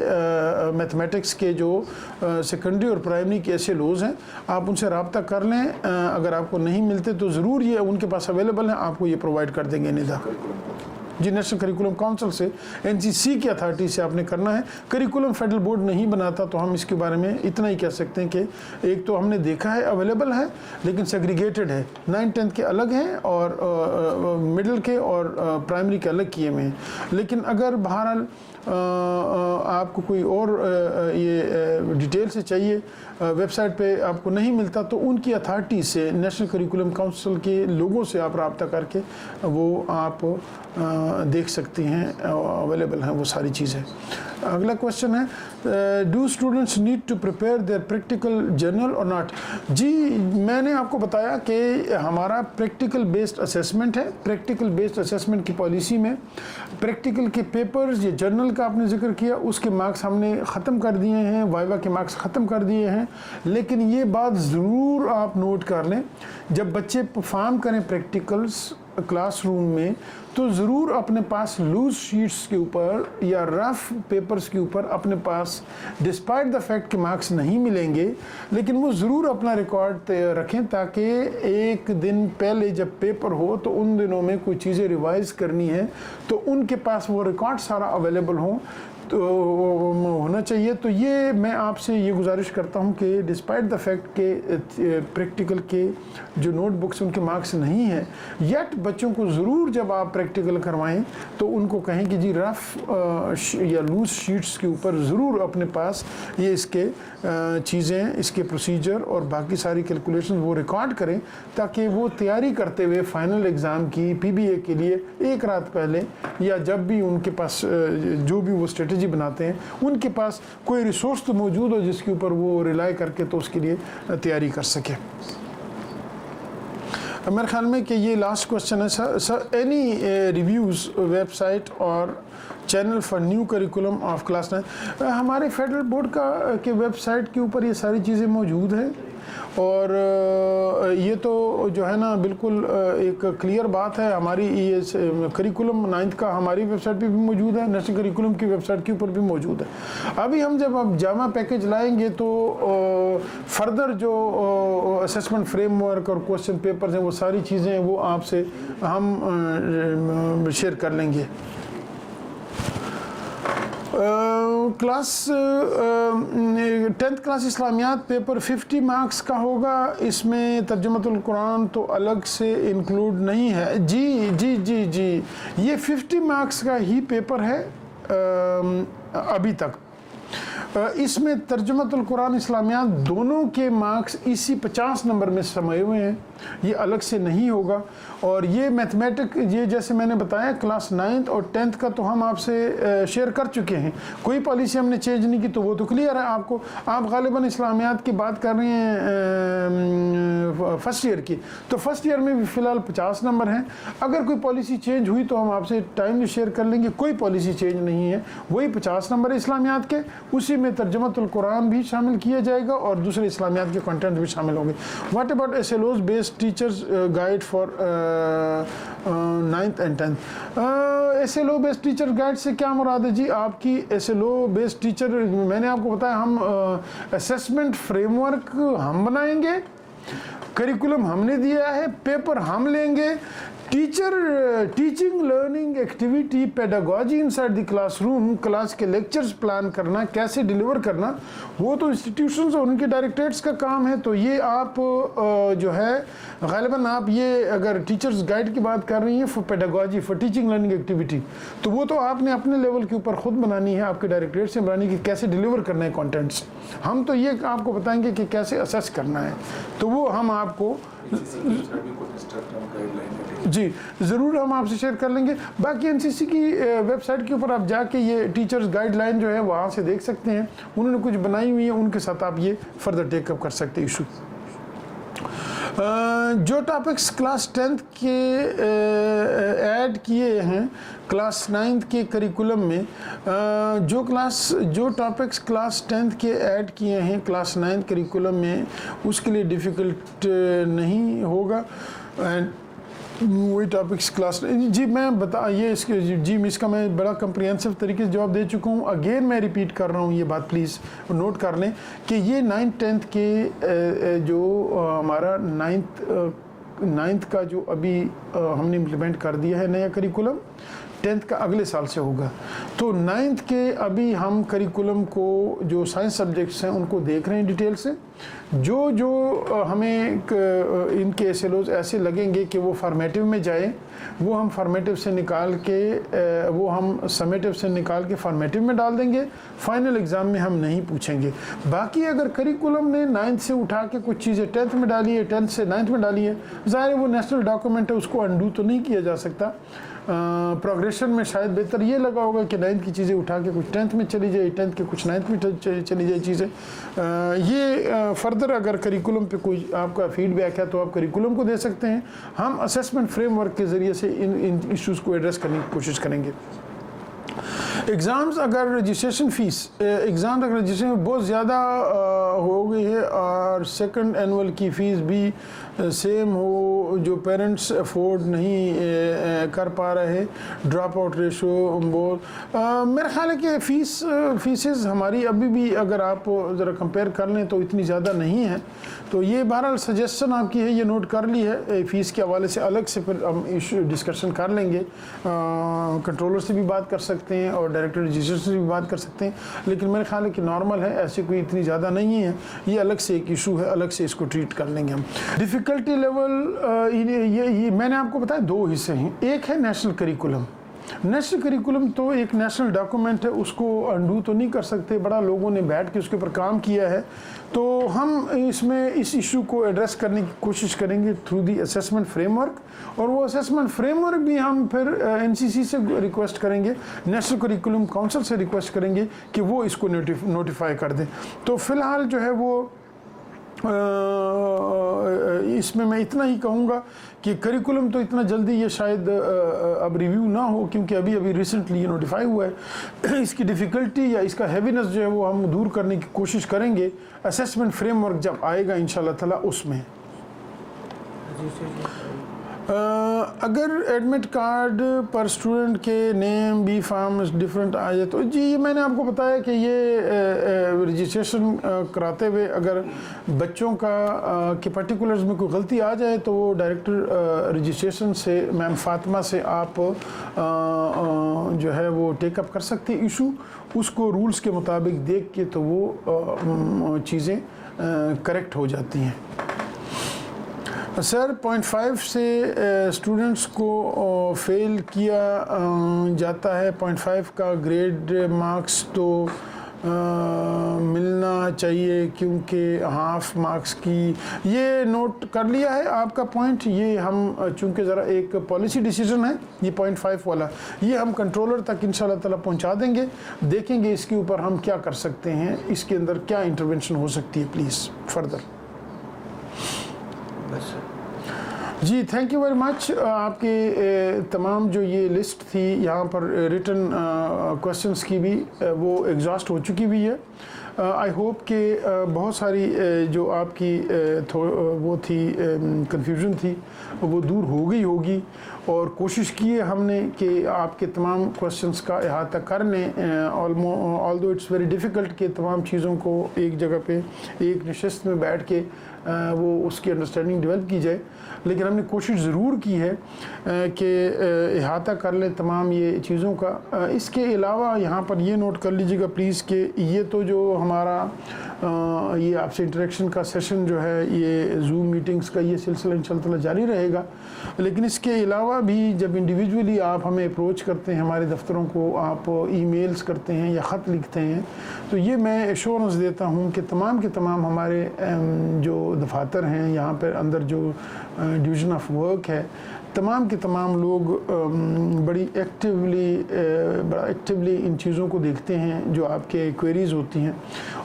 میتھمیٹکس کے جو سیکنڈری اور پرائمری کے SLOs ہیں, آپ ان سے رابطہ کر لیں. اگر آپ کو نہیں ملتے تو ضرور یہ ان کے پاس اویلیبل ہیں, آپ کو یہ پرووائڈ کر دیں گے ندا. جی نیشنل کریکولم کونسل سے NCC کی اتھارٹی سے آپ نے کرنا ہے. کریکولم فیڈرل بورڈ نہیں بناتا تو ہم اس کے بارے میں اتنا ہی کہہ سکتے ہیں کہ ایک تو ہم نے دیکھا ہے اویلیبل ہے لیکن سیگریگیٹڈ ہے, 9th-10th کے الگ ہیں اور مڈل کے اور پرائمری کے الگ کیے ہوئے ہیں. لیکن اگر بہرحال آپ کو کوئی اور یہ ڈیٹیل سے چاہیے, ویب سائٹ پہ آپ کو نہیں ملتا تو ان کی اتھارٹی سے نیشنل کریکولم کونسل کے لوگوں سے آپ رابطہ کر کے وہ آپ دیکھ سکتی ہیں, اویلیبل ہیں وہ ساری چیزیں. اگلا کوشچن ہے do students need to prepare their practical journal اور ناٹ. جی میں نے آپ کو بتایا کہ ہمارا پریکٹیکل بیسڈ اسیسمنٹ ہے. پریکٹیکل بیسڈ اسیسمنٹ کی پالیسی میں پریکٹیکل کے پیپرز یہ جرنل کا آپ نے ذکر کیا, اس کے مارکس ہم نے ختم کر دیے ہیں, وائوا کے مارکس ختم کر دیے ہیں. لیکن یہ بات ضرور آپ نوٹ کر لیں, جب بچے پرفارم کریں پریکٹیکلز کلاس روم میں تو ضرور اپنے پاس لوز شیٹس کے اوپر یا رف پیپرز کے اوپر اپنے پاس ڈسپائٹ دا فیکٹ کہ مارکس نہیں ملیں گے لیکن وہ ضرور اپنا ریکارڈ رکھیں تاکہ ایک دن پہلے جب پیپر ہو تو ان دنوں میں کوئی چیزیں ریوائز کرنی ہے تو ان کے پاس وہ ریکارڈ سارا اویلیبل ہوں تو ہونا چاہیے. تو یہ میں آپ سے یہ گزارش کرتا ہوں کہ ڈسپائٹ دا فیکٹ کہ پریکٹیکل کے جو نوٹ بکس ان کے مارکس نہیں ہیں یٹ بچوں کو ضرور جب آپ پریکٹیکل کروائیں تو ان کو کہیں کہ جی رف یا لوز شیٹس کے اوپر ضرور اپنے پاس یہ اس کے چیزیں, اس کے پروسیجر اور باقی ساری کیلکولیشن وہ ریکارڈ کریں تاکہ وہ تیاری کرتے ہوئے فائنل ایگزام کی PBA کے لیے ایک رات پہلے یا جب بھی ان کے پاس جو بھی وہ اسٹریٹجی بناتے ہیں ان کے پاس کوئی ریسورس تو موجود ہو جس کے اوپر وہ ریلائی کر کے تو اس کے لیے تیاری کر سکے. میرے خیال میں کہ یہ لاسٹ کوشچن ہے. سر اینی ریویوز ویب سائٹ اور channel for new curriculum of class 9. ہمارے فیڈرل بورڈ کے ویب سائٹ کے اوپر یہ ساری چیزیں موجود ہیں اور یہ تو جو ہے نا بالکل ایک کلیئر بات ہے. ہماری یہ کریکولم 9th کا ہماری ویب سائٹ پہ بھی موجود ہے, نیشنل کریکولم کی ویب سائٹ کے اوپر بھی موجود ہے. ابھی ہم جب جامع پیکج لائیں گے تو فردر جو اسیسمنٹ فریم ورک اور کوشچن پیپرز ہیں وہ ساری چیزیں وہ آپ سے ہم شیئر کر لیں گے. Class 10th class Islamiat paper 50 marks کا ہوگا, اس میں ترجمۃ القرآن تو الگ سے انکلوڈ نہیں ہے. جی یہ 50 مارکس کا ہی پیپر ہے ابھی تک. اس میں ترجمۃ القرآن اسلامیات دونوں کے مارکس اسی 50 نمبر میں سمے ہوئے ہیں، یہ الگ سے نہیں ہوگا. اور یہ میتھمیٹک، یہ جیسے میں نے بتایا کلاس 9th اور 10th کا تو ہم آپ سے شیئر کر چکے ہیں، کوئی پالیسی ہم نے چینج نہیں کی، تو وہ تو کلیئر ہے آپ کو. آپ غالباً اسلامیات کی بات کر رہے ہیں فرسٹ ایئر کی، تو فرسٹ ایئر میں بھی فی الحال 50 نمبر ہیں. اگر کوئی پالیسی چینج ہوئی تو ہم آپ سے ٹائملی شیئر کر لیں گے. کوئی پالیسی چینج نہیں ہے، وہی 50 نمبر اسلامیات کے، اسی میں ترجمۃ القرآن بھی شامل کیا جائے گا اور دوسرے اسلامیات کے کنٹینٹ بھی شامل ہوں گے. What about SLOs based teachers guide for 9th and 10th؟ SLO based teacher guide سے کیا مراد ہے جی؟ آپ کی SLO بیسڈ ٹیچر، میں نے آپ کو بتایا ہم اسیسمنٹ فریم ورک ہم بنائیں گے، کریکولم ہم نے دیا ہے، پیپر ہم لیں گے، teaching learning activity pedagogy inside the class room, class کے لیکچرز پلان کرنا، کیسے ڈیلیور کرنا، وہ تو انسٹیٹیوشنز اور ان کے ڈائریکٹریٹس کا کام ہے. تو یہ آپ جو ہے غالباً آپ یہ اگر ٹیچرز گائیڈ کی بات کر رہی ہیں for pedagogy, for teaching learning activity, تو وہ تو آپ نے اپنے لیول کے اوپر خود بنانی ہے، آپ کے ڈائریکٹریٹ سے بنانی کہ کیسے ڈیلیور کرنا ہے کانٹینٹس. ہم تو یہ آپ کو بتائیں گے کہ کیسے اسیس کرنا ہے، تو وہ ہم آپ کو جی ضرور ہم آپ سے شیئر کر لیں گے. باقی NCC کی ویب سائٹ کے اوپر آپ جا کے یہ ٹیچرز گائیڈ لائن جو ہے وہاں سے دیکھ سکتے ہیں، انہوں نے کچھ بنائی ہوئی ہیں، ان کے ساتھ آپ یہ فردر ٹیک اپ کر سکتے ایشو. جو ٹاپکس کلاس 10th کے ایڈ کیے ہیں کلاس 9th کے کریکولم میں، جو ٹاپکس کلاس 10th کے ایڈ کیے ہیں کلاس 9th کریکولم میں، اس کے لیے ڈیفیکلٹ نہیں ہوگا. وہی ٹاپکس کلاس جی میں اس کا میں بڑا کمپریہنسو طریقے سے جواب دے چکا ہوں. اگین میں ریپیٹ کر رہا ہوں، یہ بات پلیز نوٹ کر لیں کہ یہ 9th 10th کے جو ہمارا 9th کا جو ابھی ہم نے امپلیمنٹ کر دیا ہے نیا کریکولم، 10th کا اگلے سال سے ہوگا. تو 9th کے ابھی ہم کریکولم کو جو سائنس سبجیکٹس ہیں ان کو دیکھ رہے ہیں ڈیٹیل سے. جو ہمیں ان کے SLOs ایسے لگیں گے کہ وہ فارمیٹیو میں جائے، وہ ہم فارمیٹیو سے نکال کے وہ ہم سمیٹیو سے نکال کے فارمیٹیو میں ڈال دیں گے. فائنل ایگزام میں ہم نہیں پوچھیں گے. باقی اگر کریکولم نے 9th سے اٹھا کے کچھ چیزیں 10th میں ڈالی ہے، 10th سے 9th میں ڈالی ہے، ظاہر ہے وہ نیشنل ڈاکومنٹ ہے، اس کو انڈو تو نہیں کیا جا سکتا. پروگریشن میں شاید بہتر یہ لگا ہوگا کہ 9th کی چیزیں اٹھا کے کچھ 10th میں چلی جائے، 10th کے کچھ 9th میں چلی جائے چیزیں. یہ فردر اگر کریکولم پہ کوئی آپ کا فیڈ بیک ہے تو آپ کریکولم کو دے سکتے ہیں. ہم اسیسمنٹ فریم ورک کے ذریعے سے ان ایشوز کو ایڈریس کرنے کی کوشش کریں گے. ایگزامز اگر رجسٹریشن بہت زیادہ ہو گئی ہے اور سیکنڈ اینول کی فیس بھی سیم ہو، جو پیرنٹس افورڈ نہیں کر پا رہے، ڈراپ آؤٹ ریشو بہت، میرا خیال ہے کہ فیسز ہماری ابھی بھی اگر آپ ذرا کمپیئر کر لیں تو اتنی زیادہ نہیں ہے. تو یہ بہرحال سجیشن آپ کی ہے، یہ نوٹ کر لی ہے. فیس کے حوالے سے الگ سے پھر ہم ایشو ڈسکشن کر لیں گے، کنٹرولر سے بھی بات کر سکتے ہیں اور ڈائریکٹر رجسٹریشن سے بھی بات کر سکتے ہیں. لیکن میرے خیال ہے کہ نارمل ہے، ایسی کوئی اتنی زیادہ نہیں ہے. یہ الگ سے ایک ایشو ہے، الگ سے اس کو ٹریٹ کر لیں گے ہم. ڈیفیکلٹی لیول یہ میں نے آپ کو بتایا 2 حصے ہیں. ایک ہے نیشنل کریکولم. نیشنل کریکولم تو ایک نیشنل ڈاکومنٹ ہے، اس کو انڈو تو نہیں کر سکتے. بڑا لوگوں نے بیٹھ کے اس کے اوپر کام کیا ہے، تو ہم اس میں اس ایشو کو ایڈریس کرنے کی کوشش کریں گے through the assessment frame work. اور وہ اسیسمنٹ فریم ورک بھی ہم پھر NCC سے ریکویسٹ کریں گے، نیشنل کریکولم کونسل سے ریکویسٹ کریں گے کہ وہ اس کو نوٹیفائی کر دیں. تو فی الحال جو ہے وہ اس میں اتنا ہی کہوں گا کہ کریکولم تو اتنا جلدی یہ شاید اب ریویو نہ ہو، کیونکہ ابھی ریسنٹلی یہ نوٹیفائی ہوا ہے. اس کی ڈیفیکلٹی یا اس کا ہیوینس جو ہے وہ ہم دور کرنے کی کوشش کریں گے اسیسمنٹ فریم ورک جب آئے گا انشاءاللہ تعالیٰ اس میں. اگر ایڈمٹ کارڈ پر اسٹوڈنٹ کے نیم بی فارمز ڈفرینٹ آ جائے تو جی میں نے آپ کو بتایا کہ یہ رجسٹریشن کراتے ہوئے اگر بچوں کا کہ پرٹیکولرز میں کوئی غلطی آ جائے تو وہ ڈائریکٹر رجسٹریشن سے میم فاطمہ سے آپ جو ہے وہ ٹیک اپ کر سکتے ایشو. اس کو رولز کے مطابق دیکھ کے تو وہ چیزیں کریکٹ ہو جاتی ہیں. سر 0.5 سے اسٹوڈنٹس کو فیل کیا جاتا ہے. 0.5 کا گریڈ مارکس تو ملنا چاہیے کیونکہ ہاف مارکس کی، یہ نوٹ کر لیا ہے آپ کا پوائنٹ. یہ ہم چونکہ ذرا ایک پالیسی ڈیسیجن ہے یہ 0.5 والا، یہ ہم کنٹرولر تک انشاءاللہ تعالیٰ پہنچا دیں گے. دیکھیں گے اس کے اوپر ہم کیا کر سکتے ہیں، اس کے اندر کیا انٹرونشن ہو سکتی ہے. Please further. جی تھینک یو ویری مچ. آپ کے تمام جو یہ لسٹ تھی یہاں پر ریٹن کوشچنس کی بھی وہ ایگزاسٹ ہو چکی بھی ہے. آئی ہوپ کہ بہت ساری جو آپ کی وہ تھی کنفیوژن تھی وہ دور ہو گئی ہوگی، اور کوشش کی ہے ہم نے کہ آپ کے تمام کوشچنس کا احاطہ کر لیں. آل دو اٹس ویری ڈیفیکلٹ کہ تمام چیزوں کو ایک جگہ پہ ایک نشست میں بیٹھ کے وہ اس کی انڈرسٹینڈنگ ڈیولپ کی جائے، لیکن ہم نے کوشش ضرور کی ہے کہ احاطہ کر لیں تمام یہ چیزوں کا. اس کے علاوہ یہاں پر یہ نوٹ کر لیجیے گا پلیز کہ یہ تو جو ہمارا یہ آپ سے انٹریکشن کا سیشن جو ہے یہ زوم میٹنگز کا یہ سلسلہ انشاءاللہ تعالیٰ جاری رہے گا، لیکن اس کے علاوہ بھی جب انڈیویجولی آپ ہمیں اپروچ کرتے ہیں، ہمارے دفتروں کو آپ ای میلز کرتے ہیں یا خط لکھتے ہیں، تو یہ میں ایشورنس دیتا ہوں کہ تمام کے تمام ہمارے جو دفاتر ہیں یہاں پر اندر جو ڈویژن آف ورک ہے، تمام کے تمام لوگ بڑا ایکٹیولی ان چیزوں کو دیکھتے ہیں جو آپ کے کوئریز ہوتی ہیں،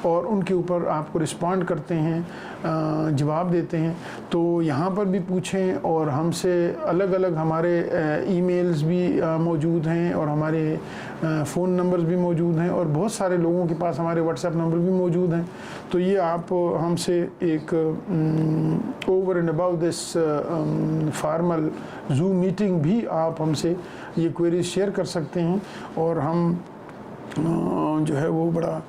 اور ان کے اوپر آپ کو رسپونڈ کرتے ہیں، جواب دیتے ہیں. تو یہاں پر بھی پوچھیں، اور ہم سے الگ الگ ہمارے ای میلز بھی موجود ہیں، اور ہمارے فون نمبرز بھی موجود ہیں، اور بہت سارے لوگوں کے پاس ہمارے واٹس ایپ نمبر بھی موجود ہیں. تو یہ آپ ہم سے ایک over and above this formal zoom meeting بھی آپ ہم سے یہ کوئریز شیئر کر سکتے ہیں، اور ہم جو ہے وہ بڑا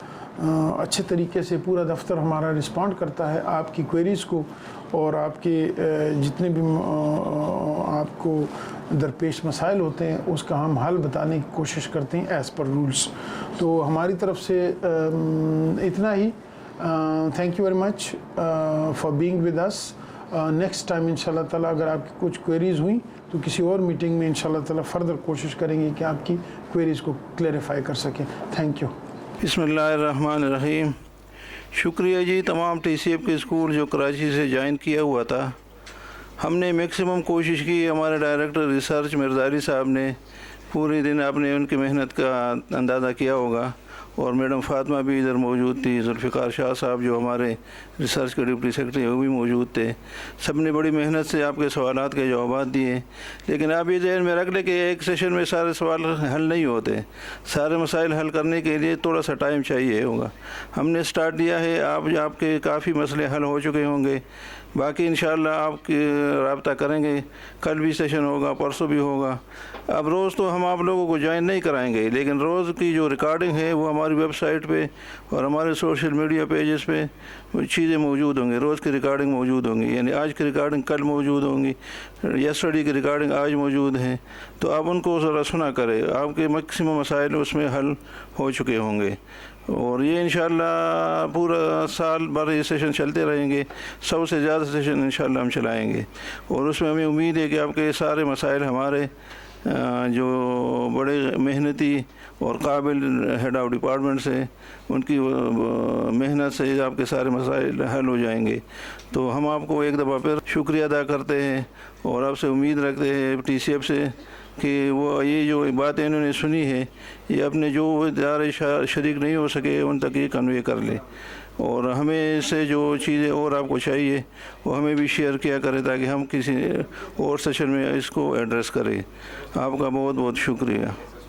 اچھے طریقے سے پورا دفتر ہمارا رسپونڈ کرتا ہے آپ کی کوئریز کو، اور آپ کے جتنے بھی آپ کو درپیش مسائل ہوتے ہیں اس کا ہم حل بتانے کی کوشش کرتے ہیں ایز پر رولز. تو ہماری طرف سے اتنا ہی. Thank you very much for being with us. Next time انشاءاللہ تعالیٰ اگر آپ کی کچھ کوئریز ہوئیں تو کسی اور میٹنگ میں انشاءاللہ تعالیٰ فردر کوشش کریں گے کہ آپ کی کوئریز کو کلیریفائی کر سکیں. Thank you. بسم اللہ الرحمن الرحیم. شکریہ جی تمام ٹی سی ایف کے اسکول جو کراچی سے جوائن کیا ہوا تھا. ہم نے میکسیمم کوشش کی، ہمارے ڈائریکٹر ریسرچ مرزاری صاحب نے پورے دن آپ نے ان کی محنت کا اندازہ کیا ہوگا، اور میڈم فاطمہ بھی ادھر موجود تھی، ذوالفقار شاہ صاحب جو ہمارے ریسرچ کے ڈپٹی سیکرٹری وہ بھی موجود تھے. سب نے بڑی محنت سے آپ کے سوالات کے جوابات دیے. لیکن آپ یہ ذہن میں رکھ لیں کہ ایک سیشن میں سارے سوال حل نہیں ہوتے، سارے مسائل حل کرنے کے لیے تھوڑا سا ٹائم چاہیے ہوگا. ہم نے سٹارٹ دیا ہے، آپ کے کافی مسئلے حل ہو چکے ہوں گے. باقی انشاءاللہ آپ کی رابطہ کریں گے، کل بھی سیشن ہوگا، پرسوں بھی ہوگا. اب روز تو ہم آپ لوگوں کو جوائن نہیں کرائیں گے، لیکن روز کی جو ریکارڈنگ ہے وہ ہماری ویب سائٹ پہ اور ہمارے سوشل میڈیا پیجز پہ وہ چیزیں موجود ہوں گی. روز کی ریکارڈنگ موجود ہوں گی، یعنی آج کی ریکارڈنگ کل موجود ہوں گی، یسٹرڈے کی ریکارڈنگ آج موجود ہیں. تو آپ ان کو ذرا سنا کریں، آپ کے میکسیمم مسائل اس میں حل ہو چکے ہوں گے. اور یہ انشاءاللہ پورا سال بھر یہ سیشن چلتے رہیں گے. 100 سے زیادہ سیشن انشاءاللہ ہم چلائیں گے، اور اس میں ہمیں امید ہے کہ آپ کے سارے مسائل ہمارے جو بڑے محنتی اور قابل ہیڈ آف ڈپارٹمنٹس ہیں ان کی محنت سے آپ کے سارے مسائل حل ہو جائیں گے. تو ہم آپ کو ایک دفعہ پھر شکریہ ادا کرتے ہیں، اور آپ سے امید رکھتے ہیں ٹی سی ایف سے کہ وہ یہ جو باتیں انہوں نے سنی ہے یہ اپنے جو ادارے شریک نہیں ہو سکے ان تک یہ کنوے کر لیں، اور ہمیں سے جو چیزیں اور آپ کو چاہیے وہ ہمیں بھی شیئر کیا کرے تاکہ ہم کسی اور سیشن میں اس کو ایڈریس کریں. آپ کا بہت بہت شکریہ.